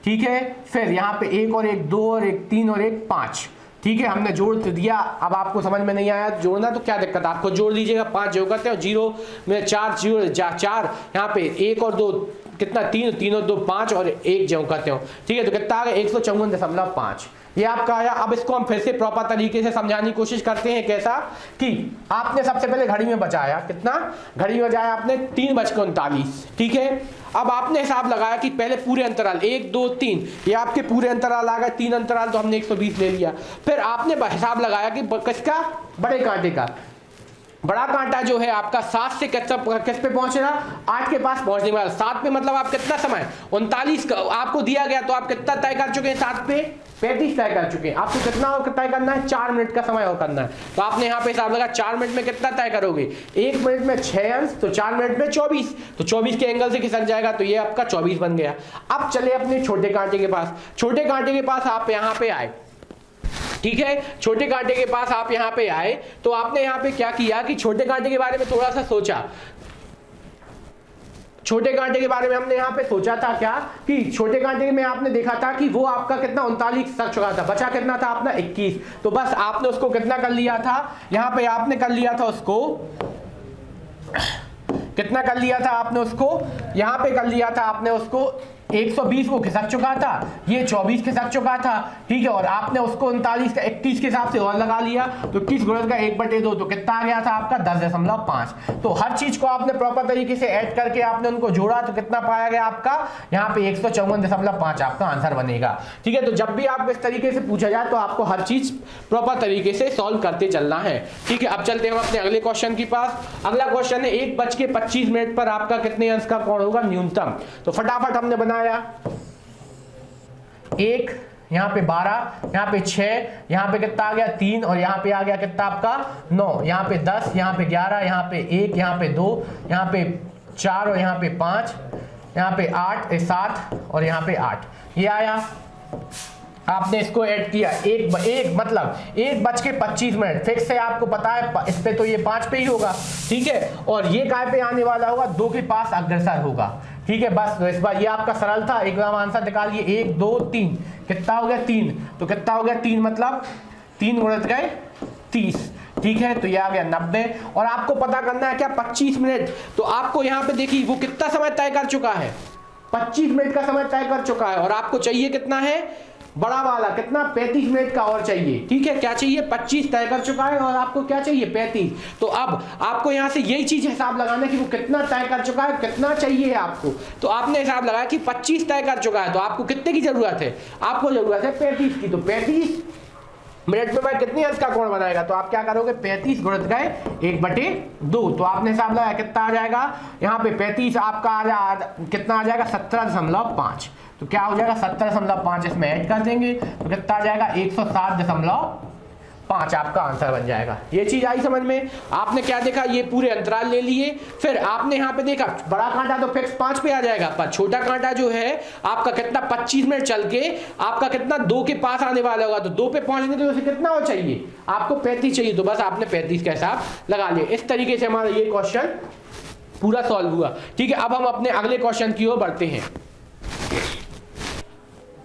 ठीक है। फिर यहाँ पे 1 और 1 2 और 1 3 और 1 5, ठीक है, हमने जोड़ तो दिया। अब आपको समझ में नहीं आया जोड़ना तो क्या दिक्कत, आपको जोड़ लीजिएगा, 5 जोड़ करते हो 0 में 4 4, यहाँ पे 1 और 2 कितना 3 और 2 5 और 1 जो करते हो, ठीक है। तो कितना आ गया 154.5, ये आपका आया। अब इसको हम फिर से प्रॉपर तरीके से समझाने की कोशिश करते हैं, कैसा कि आपने सबसे पहले घड़ी में बचाया, कितना घड़ी में बजाया आपने 3:39, ठीक है। अब आपने हिसाब लगाया कि पहले पूरे अंतराल 1 2 3, ये आपके पूरे अंतराल आ गए, 3 अंतराल तो हमने 120 ले लिया। फिर आपने हिसाब लगाया कि किसका, बड़े कांटे का। बड़ा कांटा जो है आपका 7 से किस पे पहुंच रहा 8 के पास पहुंचने वाला, 7 पे मतलब आप कितना समय 39 का आपको दिया गया, तो आप कितना तय कर चुके हैं 7 पे 35 तय कर चुके हैं। आपको कितना और तय करना है 4 मिनट का समय और करना है। तो आपने यहाँ पे हिसाब लगा 4 मिनट में कितना तय करोगे, 1 मिनट में 6 अंश, तो 4 मिनट में 24, तो 24 के एंगल से खिसक जाएगा, तो ये आपका 24 बन गया। अब चले अपने छोटे कांटे के पास। छोटे कांटे के पास आप यहाँ पे आए, ठीक है, छोटे कांटे के पास आप यहाँ पे आए, तो आपने यहाँ पे क्या किया कि छोटे कांटे के बारे में थोड़ा सा सोचा। छोटे कांटे के बारे में हमने यहाँ पे सोचा था क्या कि छोटे कांटे में आपने देखा था कि वो आपका कितना 39 तक चुका था, बचा कितना था अपना 21। तो बस आपने उसको कितना कर लिया था, यहाँ पे आपने कर लिया था उसको, कितना कर लिया था आपने उसको, यहाँ पे कर लिया था आपने उसको 120 वो खिसक चुका था, ये 24 खिसक चुका था, ठीक है, और आपने उसको 39 का 31 के हिसाब से और लगा लिया, तो 21 गुणित का 1/2 तो कितना आ गया था आपका 10.5। तो हर चीज को आपने प्रॉपर तरीके से ऐड करके आपने उनको जोड़ा तो कितना पाया गया आपका यहाँ पे 154.5 आपका आंसर बनेगा, ठीक है। तो जब भी आप इस तरीके से पूछा जाए तो आपको हर चीज प्रॉपर तरीके से सॉल्व करते चलना है, ठीक है। अब चलते हैं हम अपने अगले क्वेश्चन के पास। अगला क्वेश्चन है 1:25 पर आपका कितने अंश का कोण होगा न्यूनतम। तो फटाफट हमने बनाया 1, यहाँ पे 12, यहाँ पे 6, यहाँ पे कितना आ गया 3, और यहाँ पे आ गया कितना आपका 9, यहाँ पे 10, यहाँ पे 11, यहाँ पे 1, यहाँ पे 2, यहाँ पे 4 और यहाँ पे 5, यहाँ पे 8, 7 और यहाँ पे 8, ये आया। आपने इसको ऐड किया एक मतलब 1:25 फिक्स है, आपको पता है इस पे तो ये 5 पे ही होगा, ठीक है, और ये काय पे आने वाला होगा 2 के पास अग्रसर होगा, ठीक है। बस तो इस बार ये आपका सरल था, एक बार आंसर निकालिए 1 2 3 कितना हो गया 3, तो कितना हो गया 3 मतलब 3 गुणित गए 30, ठीक है, तो ये आ गया 90। और आपको पता करना है क्या 25 मिनट, तो आपको यहाँ पे देखिए वो कितना समय तय कर चुका है, 25 मिनट का समय तय कर चुका है, और आपको चाहिए कितना है बड़ा वाला कितना 35 मिनट का और चाहिए, ठीक है। क्या चाहिए 25 तय कर चुका है और आपको क्या चाहिए 35। तो अब आपको यहां से यही चीज हिसाब लगाना है कि वो कितना तय कर चुका है, कितना चाहिए आपको। तो आपने हिसाब लगाया कि 25 तय कर चुका है, तो आपको कितने की जरूरत है, आपको जरूरत है 35 की। तो 35 मिनट में भाई कितनी अंश का कोण बनाएगा, तो आप क्या करोगे 35 गुणित गए 1/2, तो आपने हिसाब लगाया कितना आ जाएगा यहाँ पे 35 आपका आ कितना आ जाएगा 17.5, तो क्या हो जाएगा 17.5 इसमें ऐड कर देंगे तो कितना आ जाएगा 107.5 आपका आंसर बन जाएगा। ये चीज आई समझ में। आपने क्या देखा, ये पूरे अंतराल ले लिए, फिर आपने यहाँ पे देखा बड़ा कांटा तो फिक्स 5 पे आ जाएगा, पर छोटा कांटा जो है आपका कितना 25 मिनट चल के आपका कितना 2 के पास आने वाला होगा, तो 2 पे पहुंचने के लिए कितना हो चाहिए आपको 35 चाहिए, तो बस आपने 35 का हिसाब लगा लिया। इस तरीके से हमारा ये क्वेश्चन पूरा सॉल्व हुआ, ठीक है। अब हम अपने अगले क्वेश्चन की ओर बढ़ते हैं।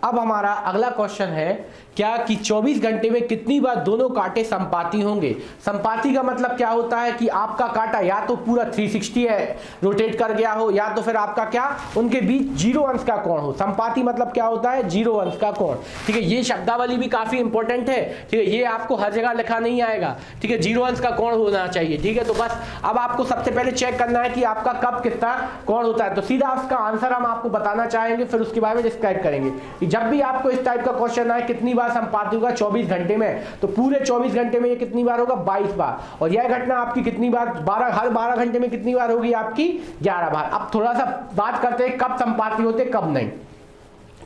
अब हमारा अगला क्वेश्चन है क्या कि 24 घंटे में कितनी बार दोनों कांटे संपाती होंगे। संपाती का मतलब क्या होता है कि आपका कांटा या तो पूरा 360 है रोटेट कर गया हो, या तो फिर आपका क्या उनके बीच 0 अंश का कोण हो। संपाती मतलब क्या होता है 0 अंश का कोण, ठीक है। ये शब्दावली भी काफी इंपॉर्टेंट है, ठीक है, ये आपको हर जगह लिखा नहीं आएगा, ठीक है, 0 अंश का कोण होना चाहिए, ठीक है। तो बस अब आपको सबसे पहले चेक करना है कि आपका कब कितना कोण होता है, तो सीधा उसका आंसर हम आपको बताना चाहेंगे, फिर उसके बारे में डिस्क्राइब करेंगे। जब भी आपको इस टाइप का क्वेश्चन आए कितनी बार संपाती होगा 24 घंटे में, तो पूरे 24 घंटे में ये कितनी बार होगा 22 बार, और यह घटना आपकी कितनी बार हर 12 घंटे में कितनी बार होगी आपकी 11 बार। अब थोड़ा सा बात करते हैं कब संपाती होते कब नहीं,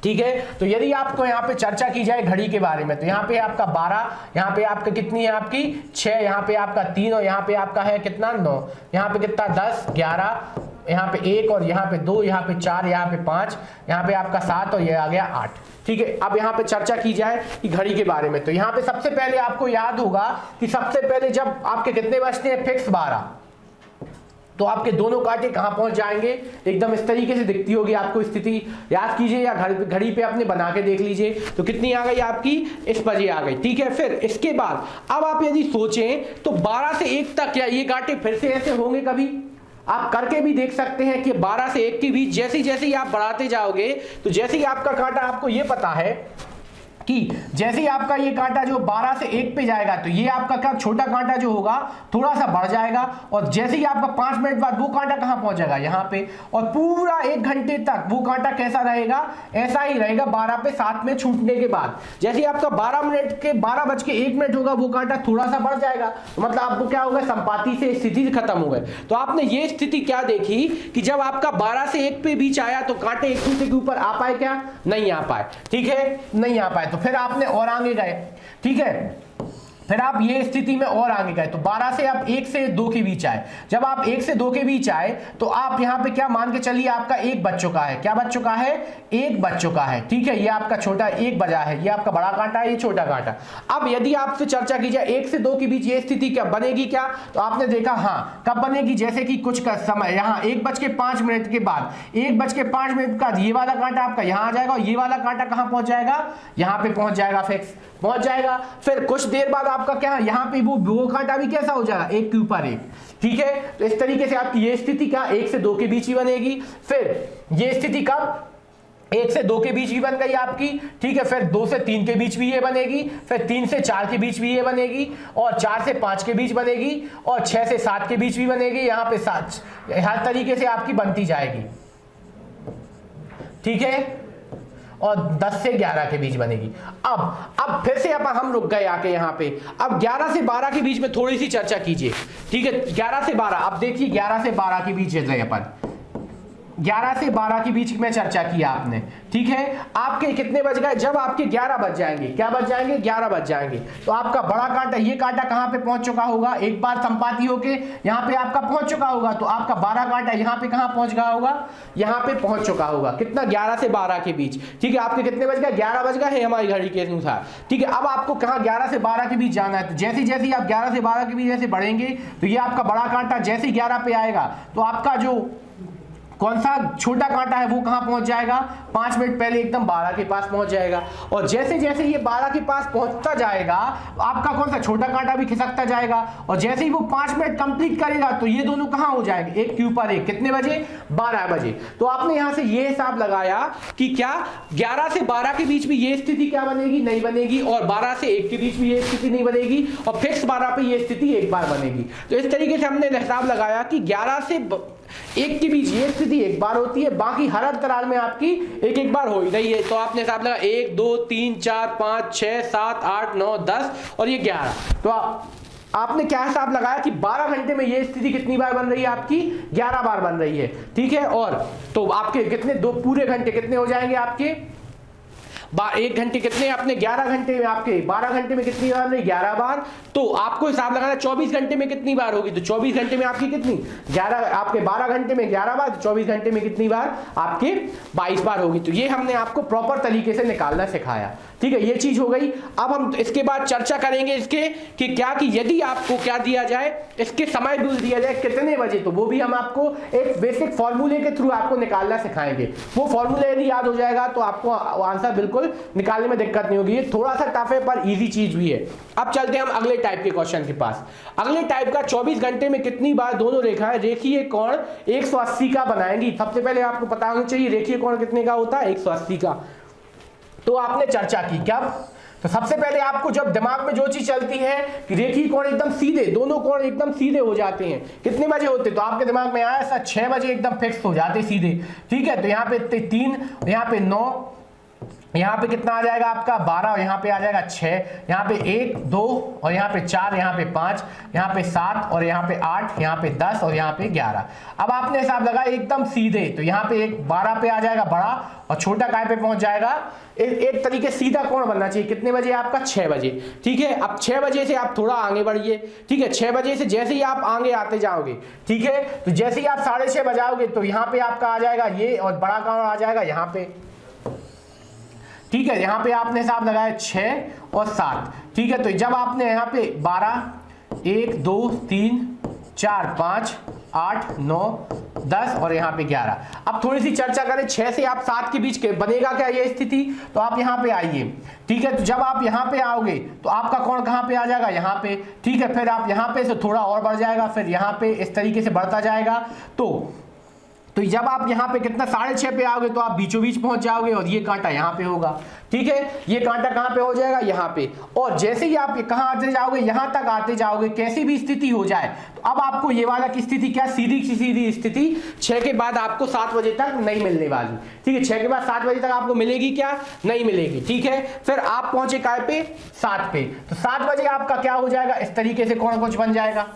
ठीक है। तो यदि आपको यहाँ पे चर्चा की जाए घड़ी के बारे में, तो यहाँ पे आपका 12, यहाँ पे आपका कितनी है आपकी 6, यहाँ पे आपका 3, और यहाँ पे आपका है कितना 9, यहाँ पे कितना 10, 11, यहाँ पे 1 और यहाँ पे 2, यहाँ पे 4, यहाँ पे 5, यहाँ पे आपका 7 और ये आ गया 8, ठीक है। अब यहाँ पे चर्चा की जाए कि घड़ी के बारे में, तो यहाँ पे सबसे पहले आपको याद होगा कि सबसे पहले जब आपके कितने बजते हैं फिक्स 12, तो आपके दोनों कांटे कहां पहुंच जाएंगे, एकदम इस तरीके से दिखती होगी आपको स्थिति, याद कीजिए या घड़ी पे अपने बना के देख लीजिए। तो कितनी आ गई आपकी इस बजे आ गई, ठीक है। फिर इसके बाद अब आप यदि सोचें तो 12 से 1 तक क्या ये कांटे फिर से ऐसे होंगे, कभी आप करके भी देख सकते हैं कि 12 से 1 के बीच जैसे जैसे ही आप बढ़ाते जाओगे, तो जैसे ही आपका कांटा, आपको ये पता है कि जैसे ही आपका ये कांटा जो 12 से 1 पे जाएगा, तो ये आपका क्या छोटा कांटा जो होगा थोड़ा सा बढ़ जाएगा, और जैसे ही आपका 5 मिनट बाद वो कांटा कहां पहुंच जाएगा यहाँ पे, और पूरा 1 घंटे तक वो कांटा कैसा रहेगा, ऐसा ही रहेगा 12 पे 7 में छूटने के बाद। जैसे ही आपका 12:01 होगा वो कांटा थोड़ा सा बढ़ जाएगा, तो मतलब आपको क्या होगा संपाती से स्थिति खत्म हो गए। तो आपने ये स्थिति क्या देखी कि जब आपका 12 से 1 पे बीच आया तो कांटे एक दूसरे के ऊपर आ पाए, क्या नहीं आ पाए, ठीक है, नहीं आ पाए। तो फिर आपने और आगे गए, ठीक है, फिर आप ये स्थिति में और आगे गए, तो 12 से आप 1 से 2 के बीच आए। जब आप 1 से 2 के बीच आए तो आप यहाँ पे क्या मान के चलिए आपका 1 बज चुका है, क्या बज चुका है 1 बज चुका है, ठीक है, ये आपका छोटा 1 बजा है, ये आपका बड़ा कांटा है, ये छोटा कांटा। अब यदि आपसे चर्चा की जाए 1 से 2 के बीच ये स्थिति क्या बनेगी, क्या, तो आपने देखा हाँ कब बनेगी, जैसे कि कुछ का समय यहाँ 1:05 के बाद 1:05 का ये वाला कांटा आपका यहाँ आ जाएगा, और ये वाला कांटा कहाँ पहुंच जाएगा, यहाँ पे पहुंच जाएगा, फिक्स पहुंच जाएगा। फिर कुछ देर बाद आपका क्या यहाँ पे वो कांटा भी कैसा हो जाएगा 1 के ऊपर 1, ठीक है। तो इस तरीके से आपकी ये स्थिति क्या 1 से 2 के बीच ही बनेगी। फिर ये स्थिति कब 1 से 2 के बीच भी बन गई आपकी, ठीक है। फिर 2 से 3 के बीच भी ये बनेगी, फिर 3 से 4 के बीच भी ये बनेगी, और 4 से 5 के बीच बनेगी, और 6 से 7 के बीच भी बनेगी। यहाँ पे 7 हर तरीके से आपकी बनती जाएगी, ठीक है। और 10 से 11 के बीच बनेगी। अब फिर से हम रुक गए आके यहाँ पे। अब 11 से 12 के बीच में थोड़ी सी चर्चा कीजिए, ठीक है। 11 से 12, अब देखिए 11 से 12 के बीच है अपन, 11 से 12 के बीच में चर्चा किया आपने, ठीक है। आपके कितने बज गए? जब आपके 11 बज जाएंगे, क्या बज जाएंगे? 11 बज जाएंगे, तो आपका बड़ा कांटा, ये कांटा कहां पे पहुंच चुका होगा? एक बार संपाती होके यहां पे आपका पहुंच चुका होगा, तो आपका 12 कांटा यहां पे कहां पहुंच गया होगा? यहां पे पहुंच चुका होगा। कितना? 11 से 12 के बीच, ठीक है। आपके कितने बज गए? 11 बज गए हैं हमारी घड़ी के अनुसार, ठीक है। अब आपको कहां? 11 से 12 के बीच जाना है। तो जैसे जैसे आप 11 से 12 के बीच जैसे बढ़ेंगे, तो ये आपका बड़ा कांटा जैसे 11 पे आएगा, तो आपका जो कौन सा छोटा कांटा है वो कहां पहुंच जाएगा? 5 मिनट पहले एकदम 12 के पास पहुंच जाएगा। और जैसे जैसे ये 12 के पास पहुंचता जाएगा, आपका कौन सा छोटा कांटा भी खिसकता जाएगा, और जैसे ही वो 5 मिनट कंप्लीट करेगा, तो ये दोनों कहां हो जाएंगे? एक के ऊपर एक। कितने बजे? 12 बजे। तो आपने यहां से ये हिसाब लगाया कि क्या 11 से 12 के बीच में ये स्थिति क्या बनेगी? नहीं बनेगी, और 12 से 1 के बीच में ये स्थिति नहीं बनेगी, और फिक्स 12 पे ये स्थिति एक बार बनेगी। तो इस तरीके से हमने हिसाब लगाया कि 11 से 1 के बीच ये स्थिति एक बार होती है, बाकी हर अंतराल में आपकी एक एक बार हो ही रही है। तो आपने हिसाब लगा 1 2 3 4 5 6 7 8 9 10 और ये 11। तो आपने क्या हिसाब लगाया कि 12 घंटे में ये स्थिति कितनी बार बन रही है? आपकी 11 बार बन रही है, ठीक है। और तो आपके कितने, 2 पूरे घंटे कितने हो जाएंगे आपके? 1 घंटे कितने? अपने 11 घंटे में आपके 12 घंटे में कितनी बार? 11 बार। तो आपको हिसाब लगाना 24 घंटे में कितनी बार होगी? तो 24 घंटे में आपकी कितनी? 11। आपके 12 घंटे में 11 बार, 24 घंटे में कितनी बार? आपके 22 बार होगी। तो ये हमने आपको प्रॉपर तरीके से निकालना सिखाया, ठीक है। ये चीज हो गई। अब हम इसके बाद चर्चा करेंगे इसके कि क्या, कि यदि आपको क्या दिया जाए, इसके समय बिल दिया जाए कितने बजे, तो वो भी हम आपको एक बेसिक फॉर्मूले के थ्रू आपको निकालना सिखाएंगे। वो फॉर्मूला यदि याद हो जाएगा तो आपको आंसर बिल्कुल निकालने में दिक्कत नहीं होगी। ये थोड़ा सा टफ है पर इजी चीज भी है। अब चलते हैं हम अगले टाइप के क्वेश्चन के पास। अगले टाइप का 24 घंटे में कितनी बार दोनों रेखाएं रेखीय कोण 180 का बनाएंगी। सबसे पहले आपको पता होना चाहिए रेखीय कोण कितने का होता है? 180 का। तो आपने चर्चा की क्या? तो सबसे पहले आपको जब दिमाग में जो चीज चलती है कि रेखीय कोण एकदम सीधे, दोनों कोण एकदम सीधे हो जाते हैं, कितने बजे होते? तो आपके दिमाग में आया सर 6 बजे एकदम फिक्स हो जाते सीधे, ठीक है। तो यहाँ पे 3, यहाँ पे 9, यहाँ पे कितना आ जाएगा आपका? 12, और यहाँ पे आ जाएगा 6, यहाँ पे 1 2 और यहाँ पे 4, यहाँ पे 5, यहाँ पे 7 और यहाँ पे 8, यहाँ पे 10 और यहाँ पे 11। अब आपने हिसाब लगाया एकदम सीधे, तो यहाँ पे एक 12 पे आ जाएगा बड़ा, और छोटा काय पे पहुंच जाएगा? एक तरीके सीधा कोण बनना चाहिए। कितने बजे आपका? 6 बजे, ठीक है। अब 6 बजे से आप थोड़ा आगे बढ़िए, ठीक है। 6 बजे से जैसे ही आप आगे आते जाओगे, ठीक है, तो जैसे ही आप 6:30 बजाओगे, तो यहाँ पे आपका आ जाएगा ये, और बड़ा कोण आ जाएगा यहाँ पे, ठीक है। यहाँ पे आपने हिसाब लगाया 6 और 7, ठीक है। तो जब आपने यहाँ पे 12, 1 2 3 4 5 8 9 10 और यहाँ पे 11। अब थोड़ी सी चर्चा करें, 6 से आप 7 के बीच के बनेगा क्या ये स्थिति? तो आप यहाँ पे आइए, ठीक है। तो जब आप यहाँ पे आओगे तो आपका कोण कहाँ पे आ जाएगा? यहाँ पे, ठीक है। फिर आप यहाँ पे से थोड़ा और बढ़ जाएगा, फिर यहाँ पे इस तरीके से बढ़ता जाएगा। तो जब आप यहाँ पे कितना 6:30 पे आओगे, तो आप बीचों बीच पहुंच जाओगे, और ये कांटा यहाँ पे होगा, ठीक है। ये कांटा कहाँ पे हो जाएगा? यहाँ पे। और जैसे ही आप कहाँ आते जाओगे, यहाँ तक आते जाओगे, कैसी भी स्थिति हो जाए, तो अब आपको ये वाला की स्थिति क्या? सीधी स्थिति 6 के बाद आपको 7 बजे तक नहीं मिलने वाली, ठीक है। 6 के बाद 7 बजे तक आपको मिलेगी क्या? नहीं मिलेगी, ठीक है। फिर आप पहुंचे काय पे? 7 पे। तो 7 बजे आपका क्या हो जाएगा? इस तरीके से कोण कुछ बन जाएगा।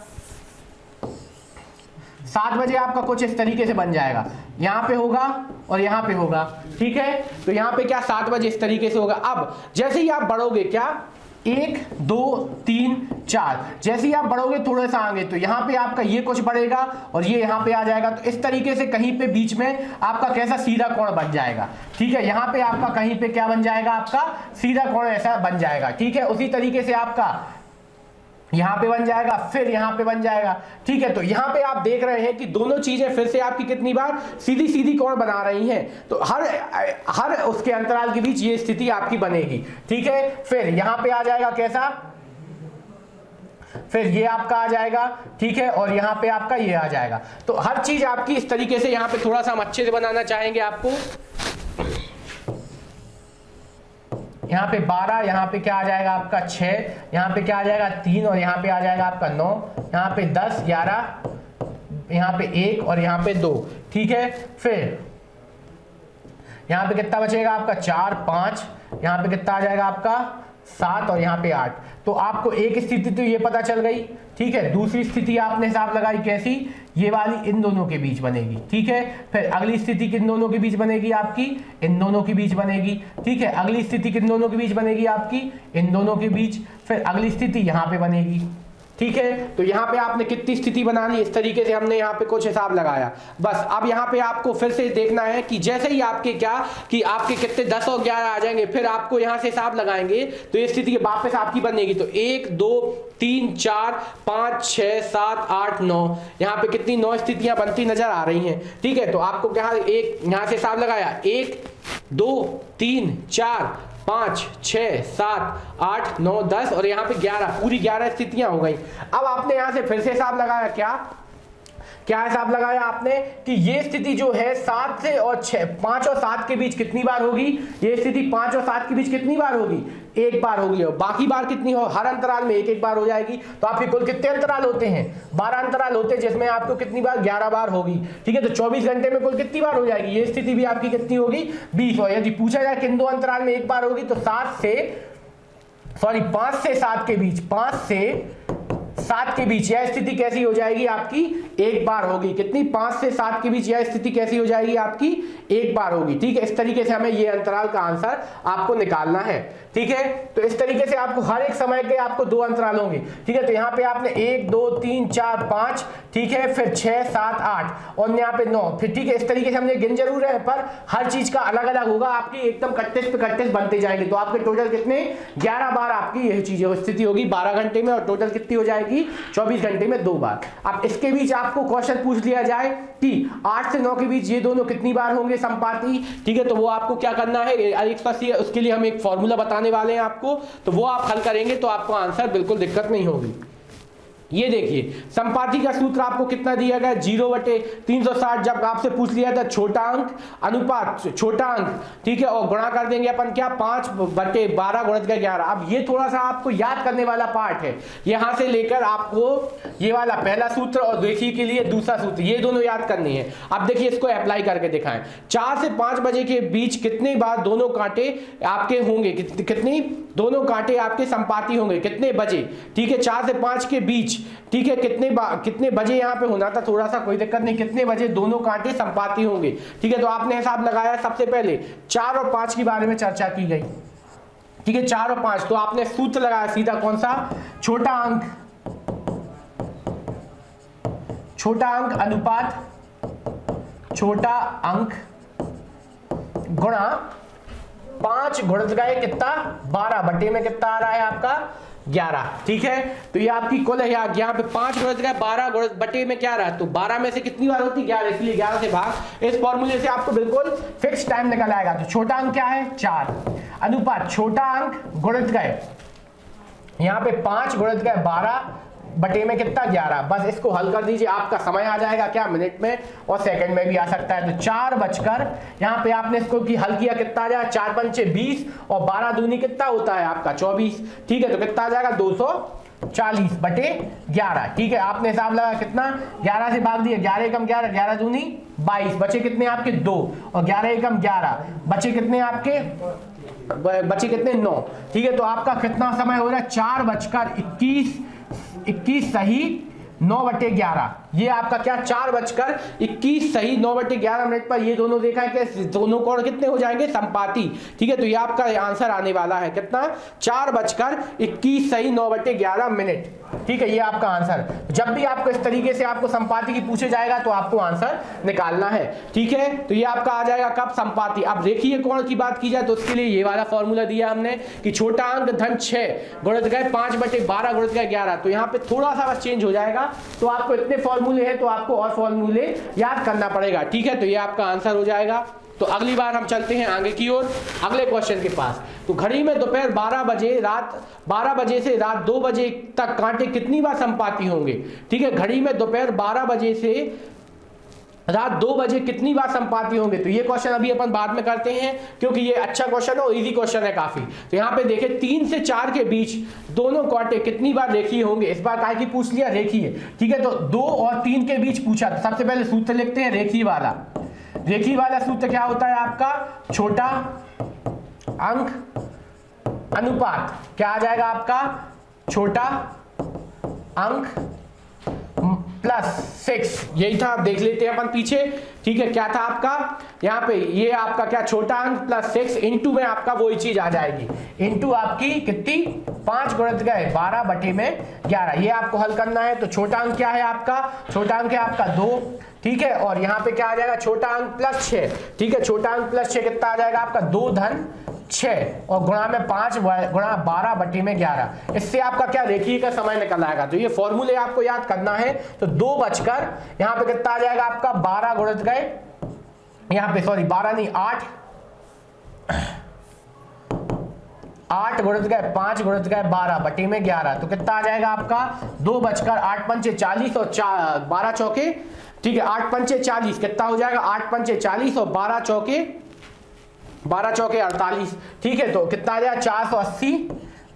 7 बजे आपका कुछ इस तरीके से बन जाएगा, यहाँ पे होगा और यहाँ पे होगा, ठीक है। तो यहाँ पे क्या? 7 बजे इस तरीके से होगा। अब जैसे ही आप बढ़ोगे, क्या 1 2 3 4, जैसे ही आप बढ़ोगे थोड़ा सा आगे, तो यहाँ पे आपका ये कुछ बढ़ेगा और ये यहाँ पे आ जाएगा। तो इस तरीके से कहीं पे बीच में आपका कैसा सीधा कोण बन जाएगा, ठीक है। यहाँ पे आपका कहीं पे क्या बन जाएगा? आपका सीधा कोण ऐसा बन जाएगा, ठीक है। उसी तरीके से आपका यहाँ पे बन जाएगा, फिर यहाँ पे बन जाएगा, ठीक है। तो यहाँ पे आप देख रहे हैं कि दोनों चीजें फिर से आपकी कितनी बार सीधी कोण बना रही हैं। तो हर उसके अंतराल के बीच ये स्थिति आपकी बनेगी, ठीक है। फिर यहाँ पे आ जाएगा कैसा? फिर ये आपका आ जाएगा, ठीक है। और यहाँ पे आपका ये आ जाएगा। तो हर चीज आपकी इस तरीके से यहाँ पे थोड़ा सा हम अच्छे से बनाना चाहेंगे आपको। यहाँ पे 12, यहाँ पे क्या आ जाएगा आपका 6, यहाँ पे क्या आ जाएगा 3 और यहाँ पे आ जाएगा आपका 9, यहाँ पे 10, 11, यहाँ पे 1 और यहाँ पे 2। ठीक है, फिर यहाँ पे कितना बचेगा आपका 4, 5, यहाँ पे कितना आ जाएगा आपका 7 और यहाँ पे 8। तो आपको एक स्थिति तो ये पता चल गई। ठीक है, दूसरी स्थिति आपने हिसाब लगाई कैसी, ये वाली इन दोनों के बीच बनेगी। ठीक है, फिर अगली स्थिति किन दोनों के बीच बनेगी आपकी, इन दोनों के बीच बनेगी। ठीक है, अगली स्थिति किन दोनों के बीच बनेगी आपकी, इन दोनों के बीच। फिर अगली स्थिति यहाँ पे बनेगी। ठीक है, तो यहाँ पे आपने कितनी स्थिति बना ली, इस तरीके से हमने यहाँ पे कुछ हिसाब लगाया। बस अब यहाँ पे आपको फिर से देखना है कि जैसे ही आपके क्या कि आपके कितने 10 और 11 आ जाएंगे, फिर आपको यहाँ से हिसाब लगाएंगे तो ये स्थिति वापस आपकी बनेगी। तो 1 2 3 4 5 6 7 8 9, यहाँ पे कितनी 9 स्थितियां बनती नजर आ रही हैं। ठीक है, तो आपको क्या एक यहाँ से हिसाब लगाया 1 2 3 4 5 6 7 8 9 10 और यहाँ पे 11, पूरी 11 स्थितियां हो गई। अब आपने यहाँ से फिर से हिसाब लगाया, क्या हिसाब लगाया आपने कि ये स्थिति जो है 7 से और 6, 5 और 7 के बीच कितनी बार होगी, ये स्थिति 5 और 7 के बीच कितनी बार होगी, एक बार होगी। और बाकी बार कितनी हो, हर अंतराल में एक एक बार हो जाएगी। तो आपके कुल कितने अंतराल होते हैं, 12 अंतराल होते हैं, जिसमें आपको कितनी बार 11 बार होगी। ठीक है, तो 24 घंटे में कुल कितनी बार हो जाएगी, ये स्थिति भी आपकी कितनी होगी 20। और यदि पूछा जाए किन दो अंतराल में एक बार होगी तो 5 से 7 के बीच, 5 से 7 के बीच यह स्थिति कैसी हो जाएगी आपकी, एक बार होगी। कितनी, 5 से 7 के बीच यह स्थिति कैसी हो जाएगी आपकी, एक बार होगी। ठीक है, इस तरीके से हमें ये अंतराल का आंसर आपको निकालना है। ठीक है, तो इस तरीके से आपको हर एक समय के आपको 2 अंतराल होंगे। ठीक है, तो यहाँ पे आपने 1 2 3 4 5, ठीक है, फिर 6 7 8 और यहाँ पे 9। फिर ठीक है, इस तरीके से हमने गिन जरूर है पर हर चीज का अलग अलग होगा, आपकी एकदम कट्टेस पे कट्टेस बनते जाएंगे। तो आपके टोटल कितने 11 बार आपकी यही चीज स्थिति होगी 12 घंटे में, और टोटल कितनी हो जाएगी 24 घंटे में 2 बार। अब इसके बीच आपको क्वेश्चन पूछ लिया जाए कि 8 से 9 के बीच ये दोनों कितनी बार होंगे संपाती। ठीक है, तो वो आपको क्या करना है, उसके लिए हम एक फॉर्मूला बताने वाले हैं आपको, तो वो आप हल करेंगे तो आपको आंसर बिल्कुल दिक्कत नहीं होगी। ये देखिए संपाती का सूत्र आपको कितना दिया गया, 0/360। जब आपसे पूछ लिया था छोटा अंक अनुपात छोटा अंक, ठीक है, और गुणा कर देंगे अपन क्या 5/12 गुणित 11। अब ये थोड़ा सा आपको याद करने वाला पार्ट है, यहां से लेकर आपको ये वाला पहला सूत्र और देखिए के लिए दूसरा सूत्र, ये दोनों याद करनी है। अब देखिए इसको अप्लाई करके दिखाएं, 4 से 5 बजे के बीच कितने बार दोनों कांटे आपके होंगे, कितनी दोनों कांटे आपके संपाती होंगे, कितने बजे। ठीक है, 4 से 5 के बीच, ठीक है, कितने बजे यहाँ पे होना था, थोड़ा सा कोई दिक्कत नहीं, कितने बजे दोनों कांटे संपाती होंगे। ठीक है, तो आपने हिसाब लगाया, सबसे पहले 4 और 5 के बारे में चर्चा की गई। ठीक है, 4 और 5, तो आपने सूत्र लगाया सीधा कौन सा, छोटा अंक अनुपात छोटा अंक गुणा 5 गुणित गए कितना 12 बटे में कितना आ रहा है आपका 11। ठीक है, तो ये आपकी कुल है, यहाँ पे 5 गुणित गए 12 गुणित बटे में क्या रहा, तो 12 में से कितनी बार होती 11, इसलिए 11 से भाग। इस फॉर्मूले से आपको बिल्कुल फिक्स टाइम निकल आएगा। तो छोटा अंक क्या है 4, अनुपात छोटा अंक गुणित गए, यहाँ पे 5 गुणित गए 12 बटे में कितना 11। बस इसको हल कर दीजिए, आपका समय आ जाएगा क्या मिनट में और सेकंड में भी आ सकता है। तो 4 बजकर यहाँ पे आपने इसको की हल किया, कितना आ जाएगा 4 पंचे 20 और 12 दूनी कितना होता है आपका 24। ठीक है, तो कितना आ जाएगा 240 बटे 11। ठीक है, आपने हिसाब लगा कितना 11 से भाग दिया, 11 एकम 11, 11 दूनी 22, बचे कितने आपके 2 और 11 एकम 11, बचे कितने आपके 9। ठीक है, तो आपका कितना समय हो रहा है 4:21 सही 9/11। ये आपका क्या 4:21 सही 9/11 मिनट पर ये दोनों देखा है कि दोनों कोण कितने हो जाएंगे संपाती। ठीक है, तो ये आपका आंसर आने वाला है कितना 4:21 सही 9/11 मिनट। ठीक है, ये आपका आंसर। जब भी आपको इस तरीके से आपको संपाती की पूछे जाएगा तो आपको आंसर निकालना है। ठीक है, तो ये आपका आ जाएगा कब संपाती। अब रेखीय कोण की बात की जाए तो उसके लिए ये वाला फॉर्मूला दिया हमने कि छोटा अंक धन 6 गुणित गए 5/12 गुणित गए 11। तो यहाँ पे थोड़ा सा बस चेंज हो जाएगा, तो आपको इतने फॉर्मूले हैं तो आपको और फॉर्मूले याद करना पड़ेगा। ठीक है, तो ये आपका आंसर हो जाएगा। तो अगली बार हम चलते हैं आगे की ओर अगले क्वेश्चन के पास। तो घड़ी में दोपहर 12 बजे से रात 2 बजे तक कांटे कितनी बार संपाती होंगे। ठीक है, घड़ी में दोपहर 12 बजे से रात 2 बजे कितनी बार संपाती होंगे? तो ये क्वेश्चन अभी अपन बाद में करते हैं क्योंकि ये अच्छा क्वेश्चन है और इजी क्वेश्चन है काफी। तो यहाँ पे देखें 3 से 4 के बीच दोनों कांटे कितनी बार रेखीय होंगे? इस बार काहे की पूछ लिया? रेखीय। ठीक है, तो 2 और 3 के बीच पूछा। तो सबसे पहले सूत्र लिखते हैं रेखीय वाला। रेखीय वाला सूत्र क्या होता है आपका? छोटा अंक अनुपात। क्या आ जाएगा आपका? छोटा अंक प्लस 6। यही था, देख लेते हैं अपन पीछे। ठीक है, क्या था आपका यहाँ पे? ये आपका क्या? छोटा अंक प्लस 6 इंटू में आपका वही चीज आ जाएगी। इंटू आपकी कितनी? 5 गुणित गए 12 बटे में 11। ये आपको हल करना है। तो छोटा अंक क्या है आपका? छोटा अंक है आपका 2। ठीक है, और यहाँ पे क्या आ जाएगा? छोटा अंक प्लस 6। ठीक है, छोटा अंक प्लस 6 कितना आ जाएगा आपका? 2 धन 6 और गुणा में 5 गुणा 12 बटे में 11। इससे आपका क्या? रेखीय का समय निकल आएगा। तो ये फॉर्मूले आपको याद करना है। तो 2 बचकर यहाँ पे कितना आ जाएगा आपका? 12 गुणित गए, यहाँ पे सॉरी 12 नहीं 8 गुणित गए 5 गुणित गए 12 बटे में 11। तो कितना आ जाएगा आपका? 2 बचकर 8 पंचे 40 और 12 चौके। ठीक है, 8 पंचे 40 कितना हो जाएगा? 8 पंचे 40 और 12 चौके 48। ठीक है, तो कितना आ जाएगा? 480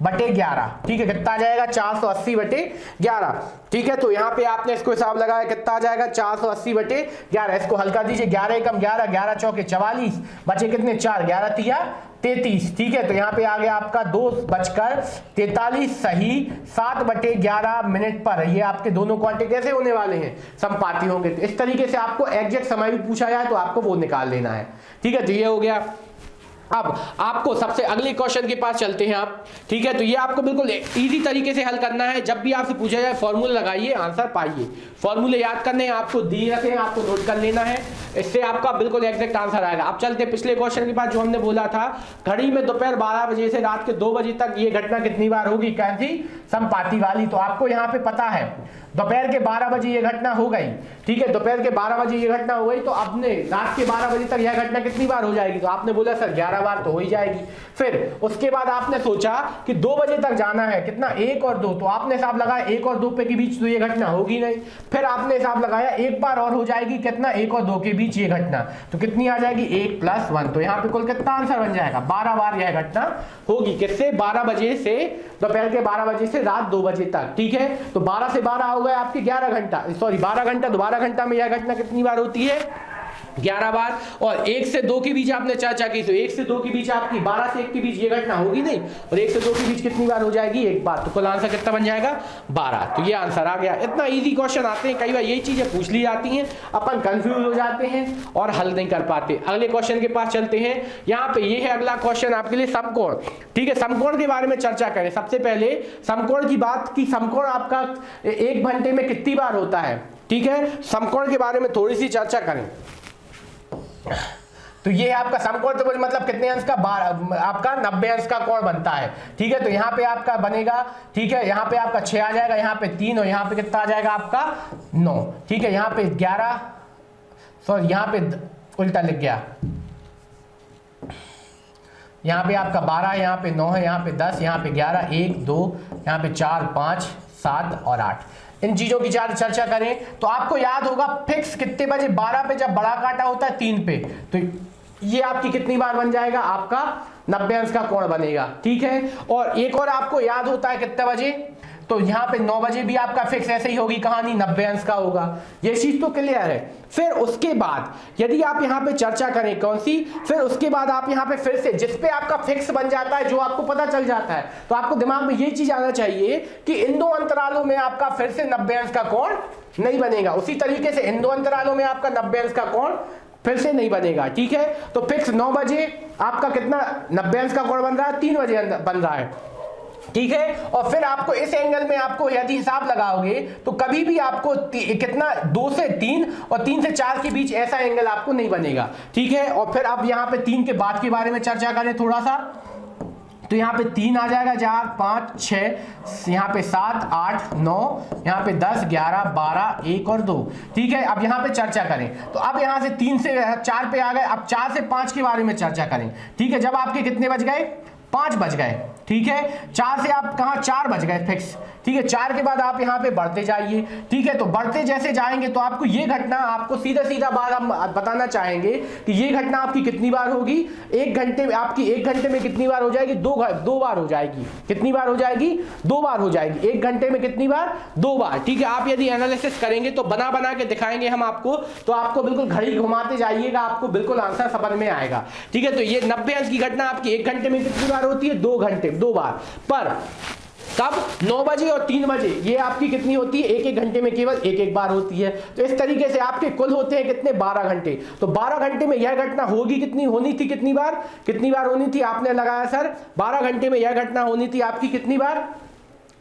बटे 11। ठीक है, कितना आ जाएगा? 480 बटे 11। ठीक है, तो यहाँ पे आपने इसको हिसाब लगाया, कितना आ जाएगा? 480 बटे 11। इसको हल कर दीजिए। 11 एकम 11, 11 चौके 44, बचे कितने? 4, 11 तिया 33। ठीक है, तो यहाँ पे आ गया आपका 2 बचकर 43 सही 7 बटे 11 मिनट पर। ये आपके दोनों क्वांटे कैसे होने वाले हैं? समपाती होंगे। तो इस तरीके से आपको एग्जैक्ट समय भी पूछा जाए तो आपको वो निकाल लेना है। ठीक है, तो ये हो गया। अब आपको सबसे अगले क्वेश्चन के पास चलते हैं आप। ठीक है, तो ये आपको बिल्कुल इजी तरीके से हल करना है। जब भी आपसे पूछा जाए फॉर्मूला लगाइए, आंसर पाइए। फॉर्मूले याद करने हैं, आपको दिए रखे हैं, आपको नोट कर लेना है। इससे आपका बिल्कुल एग्जैक्ट आंसर आएगा। अब चलते हैं पिछले क्वेश्चन के पास, जो हमने बोला था घड़ी में दोपहर 12 बजे से रात के 2 बजे तक ये घटना कितनी बार होगी? कैसी? समपाती वाली। तो आपको यहाँ पे पता है दोपहर के 12 बजे ये घटना हो गई। ठीक है, दोपहर के 12 बजे ये घटना हो गई, तो आपने रात के 12 बजे तक यह घटना कितनी बार हो जाएगी? तो आपने बोला सर 11 बार तो हो ही जाएगी। फिर उसके बाद आपने सोचा कि 2 बजे तक जाना है, कितना? 1 और 2। तो आपने हिसाब लगाया 1 और 2 पे के बीच तो ये घटना होगी नहीं। फिर आपने हिसाब लगाया 1 बार और हो जाएगी, कितना? 1 और 2 के बीच ये घटना, तो कितनी आ जाएगी? 1 + 1। तो यहाँ पे कुल कितना आंसर बन जाएगा? 12 बार यह घटना होगी। किससे? 12 बजे से, दोपहर के 12 बजे से रात 2 बजे तक। ठीक है, तो 12 से 12 हो गए आपके 11 घंटा, सॉरी 12 घंटा। तो 12 घंटा में यह घटना कितनी बार होती है? 11 बार। और 1 से 2 के बीच आपने चर्चा की, तो 1 से 2 के बीच आपकी 12 से 1 के बीच ये घटना होगी नहीं, और 1 से 2 के बीच कितनी बार हो जाएगी? 1 बार। तो कुल आंसर कितना बन जाएगा? 12। तो ये आंसर आ गया। इतना इजी क्वेश्चन आते हैं, कई बार यही चीजें पूछ ली जाती हैं, अपन कंफ्यूज हो जाते हैं और हल नहीं कर पाते। अगले क्वेश्चन के पास चलते हैं। यहाँ पे ये है अगला क्वेश्चन आपके लिए, समकोण। ठीक है, समकोण के बारे में चर्चा करें। सबसे पहले समकोण की बात की, समकोण आपका 1 घंटे में कितनी बार होता है? ठीक है, समकोण के बारे में थोड़ी सी चर्चा करें। तो ये आपका समकोण तो मतलब कितने अंश का? आपका 90 अंश का कोण बनता है। ठीक है, तो यहाँ पे आपका बनेगा, ठीक है, यहाँ पे आपका 6 आ जाएगा, यहाँ पे 3 और यहाँ पे कितना आ जाएगा आपका? 9। ठीक है, यहाँ पे 11, सॉरी यहाँ पे उल्टा लिख गया, यहाँ पे आपका 12, यहाँ पे 9 है, यहाँ पे 10, यहाँ पे 11, 1 2, यहाँ पे 4 5 7 और 8। इन चीजों की चर्चा करें तो आपको याद होगा फिक्स कितने बजे? 12 पे जब बड़ा कांटा होता है 3 पे, तो ये आपकी कितनी बार बन जाएगा? आपका 90 अंश का कोण बनेगा। ठीक है, और एक और आपको याद होता है कितने बजे? तो यहाँ पे 9 बजे भी आपका फिक्स ऐसे ही होगी कहानी, 90 अंश का होगा। ये चीज तो क्लियर है। फिर उसके बाद यदि आप यहाँ पे चर्चा करें कौन सी, फिर उसके बाद आप यहाँ पे फिर से जिस पे आपका फिक्स बन जाता है, जो आपको पता चल जाता है, तो आपको दिमाग में ये चीज आना चाहिए कि इन 2 अंतरालों में आपका फिर से 90 अंश का कोण नहीं बनेगा। उसी तरीके से इन 2 अंतरालों में आपका 90 अंश का कोण फिर से नहीं बनेगा। ठीक है, तो फिक्स 9 बजे आपका कितना 90 अंश का कोण बन रहा है? 3 बजे बन रहा है। ठीक है, और फिर आपको इस एंगल में आपको यदि हिसाब लगाओगे तो कभी भी आपको कितना 2 से 3 और 3 से 4 के बीच ऐसा एंगल आपको नहीं बनेगा। ठीक है, और फिर अब यहाँ पे 3 के बाद के बारे में चर्चा करें थोड़ा सा, तो यहाँ पे 3 आ जाएगा, 4 5 6, यहाँ पे 7 8 9, यहाँ पे 10 11 12 1 और 2। ठीक है, अब यहाँ पे चर्चा करें तो अब यहाँ से 3 से 4 पे आ गए। अब 4 से 5 के बारे में चर्चा करें। ठीक है, जब आपके कितने बज गए? 5 बज गए। ठीक है, 4 से आप कहाँ? 4 बज गए फिक्स। ठीक है, 4 के बाद आप यहाँ पे बढ़ते जाइए। ठीक है, तो बढ़ते जैसे जाएंगे तो आपको ये घटना, आपको सीधा सीधा बात हम बताना चाहेंगे कि ये घटना आपकी कितनी बार होगी, 1 घंटे में, आपकी 1 घंटे में कितनी बार हो जाएगी, दो बार हो जाएगी। कितनी बार हो जाएगी? 2 बार हो जाएगी। 1 घंटे में कितनी बार? 2 बार। ठीक है, आप यदि एनालिसिस करेंगे तो बना बना के दिखाएंगे हम आपको, तो आपको बिल्कुल घड़ी घुमाते जाइएगा, आपको बिल्कुल आंसर समझ में आएगा। ठीक है, तो ये 90 अंश की घटना आपकी 1 घंटे में कितनी बार होती है? 2 घंटे, 2 बार। पर कब? 9 बजे और 3 बजे ये आपकी कितनी होती है? 1-1 घंटे में केवल 1-1 बार होती है। तो इस तरीके से आपके कुल होते हैं कितने? 12 घंटे। तो 12 घंटे में यह घटना होगी, कितनी होनी थी, कितनी बार होनी थी? आपने लगाया सर 12 घंटे में यह घटना होनी थी आपकी कितनी बार?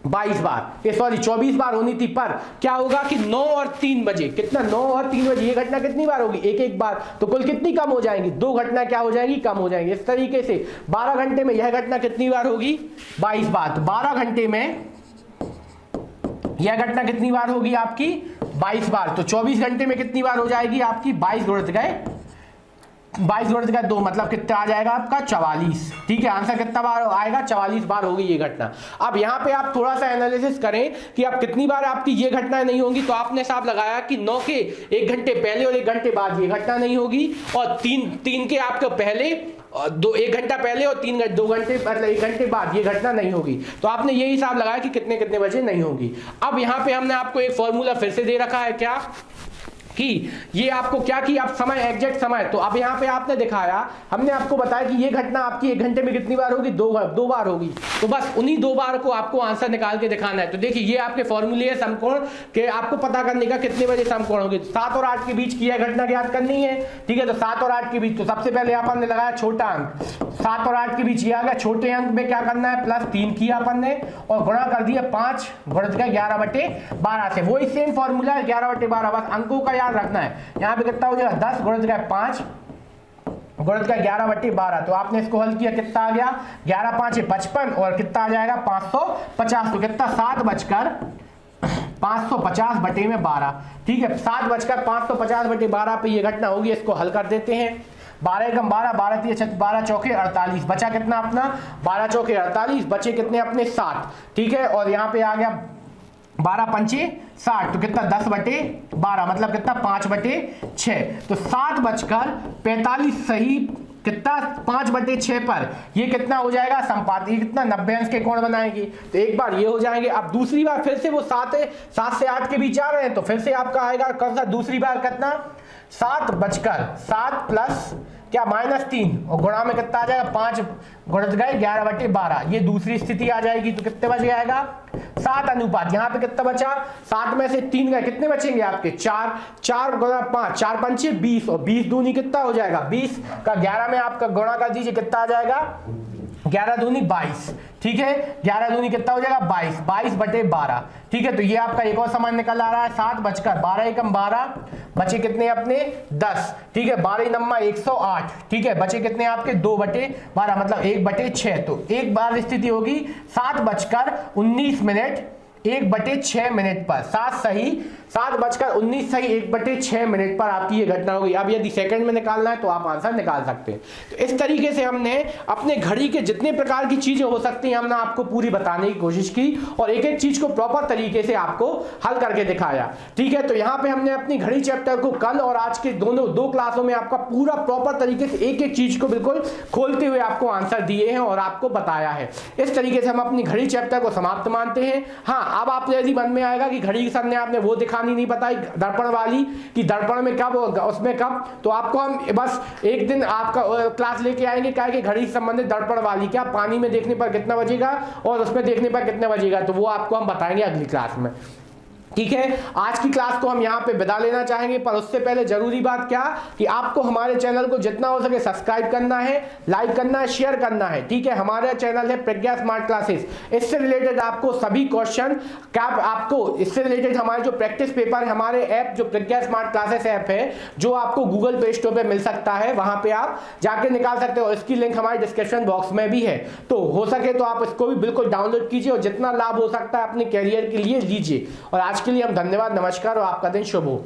22 बार, सॉरी 24 बार होनी थी। पर क्या होगा कि 9 और 3 बजे, कितना? 9 और 3 बजे ये घटना कितनी बार होगी? 1-1 बार। तो कुल कितनी कम हो जाएंगी? 2 घटना क्या हो जाएंगी? कम हो जाएंगी। इस तरीके से 12 घंटे में यह घटना कितनी बार होगी? 22 बार। तो 12 घंटे में यह घटना कितनी बार होगी आपकी? 22 बार। तो 24 घंटे में कितनी बार हो जाएगी आपकी? 22 गुणित गए 2, मतलब कितना आ जाएगा आपका? 44। ठीक है, आंसर कितना बार आएगा? 44 बार होगी ये घटना। अब यहाँ पे आप थोड़ा सा एनालिसिस करें कि अब कितनी बार आपकी ये घटना नहीं होंगी, तो आपने साहब लगाया कि 9 के 1 घंटे पहले और 1 घंटे बाद ये घटना नहीं होगी, और 3 के आपके पहले, 1 घंटा पहले और 2 घंटे मतलब 1 घंटे बाद ये घटना नहीं होगी। तो आपने ये हिसाब लगाया कि कितने कितने बजे नहीं होगी। अब यहाँ पे हमने आपको एक फॉर्मूला फिर से दे रखा है, क्या कि ये आपको क्या कि आप समय, एग्जैक्ट समय, तो अब यहाँ पे आपने दिखाया, हमने आपको बताया कि ये घटना आपकी 1 घंटे में कितनी बार होगी? 2 बार होगी। तो बस उन्हीं 2 बार को आपको आंसर निकाल के दिखाना है। तो देखिए ये आपके फॉर्मूले है समकोण के, आपको पता करने का कितने बजे समकोण होंगे। 7 और 8 के बीच की यह घटना ज्ञात करनी है। ठीक है, तो 7 और 8 के बीच, तो सबसे पहले अपन ने लगाया छोटा अंक, 7 और 8 के बीच ये आ गया। छोटे अंक में क्या करना है? +3 किया अपन ने और गुणा कर दिया 5 गुणित का 11/12 से। वही सेम फॉर्मूला है 11/12, बस अंकों का याद रखना है। यहाँ पे कितना हो जाएगा? 10 गुणित का 5 गुणित का 11/12। तो आपने इसको हल किया, कितना आ गया? 11 5 55 और कितना आ जाएगा? 550। तो कितना? 7/550/12। ठीक है, 7/550/12 पे ये घटना होगी। इसको हल कर देते हैं। 12 एकम 12, 12 तिया 12 चौके 48, बचा कितना अपना? 12 चौके 48, बचे कितने अपने? 7। ठीक है, और यहाँ पे आ गया 12 पंचे 60, तो कितना? 10/12, मतलब कितना? 5/6। तो 7:45 सही, कितना? 5/6 पर ये कितना हो जाएगा? संपात, ये कितना? 90 अंश के कोण बनाएगी। तो एक बार ये हो जाएंगे। अब दूसरी बार फिर से वो 7 से 8 के बीच जा रहे हैं, तो फिर से आपका आएगा कौन सा? दूसरी बार कितना? 7 प्लस क्या? -3 और गुणा में कितना आ जाएगा? 5 गुणित गए 11/12। ये दूसरी स्थिति आ जाएगी। तो कितने बच आएगा? 7 अनुपात। यहाँ पे कितना बचा? 7 में से 3 गए, कितने बचेंगे आपके? 4 गुणा 5, 4 पंचे 20 और 20 दूनी कितना हो जाएगा? 20 का 11 में आपका गुणा कर दीजिए, कितना आ जाएगा? 11 दूनी 22। ठीक है, 11 दूनी कितना हो जाएगा? 22, 22/12। ठीक है, तो ये आपका एक और समान निकल आ रहा है। 7 एकम 12, बचे कितने अपने? 10। ठीक है, 12 नम्मा 108। ठीक है, बचे कितने आपके? 2/12, मतलब 1/6। तो एक बार स्थिति होगी 7:19 1/6 मिनट पर। 7:19 सही 1/6 मिनट पर आपकी ये घटना होगी। अब यदि सेकंड में निकालना है तो आप आंसर निकाल सकते हैं। तो इस तरीके से हमने अपने घड़ी के जितने प्रकार की चीजें हो सकती हैं हमने आपको पूरी बताने की कोशिश की और एक एक चीज को प्रॉपर तरीके से आपको हल करके दिखाया। ठीक है, तो यहाँ पे हमने अपनी घड़ी चैप्टर को कल और आज के दोनों 2 क्लासों में आपका पूरा प्रॉपर तरीके से एक एक चीज को बिल्कुल खोलते हुए आपको आंसर दिए हैं और आपको बताया है। इस तरीके से हम अपनी घड़ी चैप्टर को समाप्त मानते हैं। हाँ, अब आप यदि मन में आएगा कि घड़ी सर ने आपने वो दिखानी नहीं बताई दर्पण वाली कि दर्पण में कब उसमें कब, तो आपको हम बस एक दिन आपका क्लास लेके आएंगे क्या कि घड़ी से संबंधित दर्पण वाली क्या पानी में देखने पर कितना बजेगा और उसमें देखने पर कितना बजेगा, तो वो आपको हम बताएंगे अगली क्लास में। ठीक है, आज की क्लास को हम यहाँ पे विदा लेना चाहेंगे, पर उससे पहले जरूरी बात क्या कि आपको हमारे चैनल को जितना हो सके सब्सक्राइब करना है, लाइक करना है, शेयर करना है। ठीक है, हमारा चैनल है प्रज्ञा स्मार्ट क्लासेस। इससे रिलेटेड आपको सभी क्वेश्चन क्या आपको इससे रिलेटेड हमारे जो प्रैक्टिस पेपर है, हमारे ऐप जो प्रज्ञा स्मार्ट क्लासेस ऐप है जो आपको गूगल प्ले स्टोर पे मिल सकता है, वहां पे आप जाके निकाल सकते हो। इसकी लिंक हमारे डिस्क्रिप्शन बॉक्स में भी है, तो हो सके तो आप इसको भी बिल्कुल डाउनलोड कीजिए और जितना लाभ हो सकता है अपने कैरियर के लिए लीजिए। और आज के लिए हम धन्यवाद, नमस्कार और आपका दिन शुभ हो।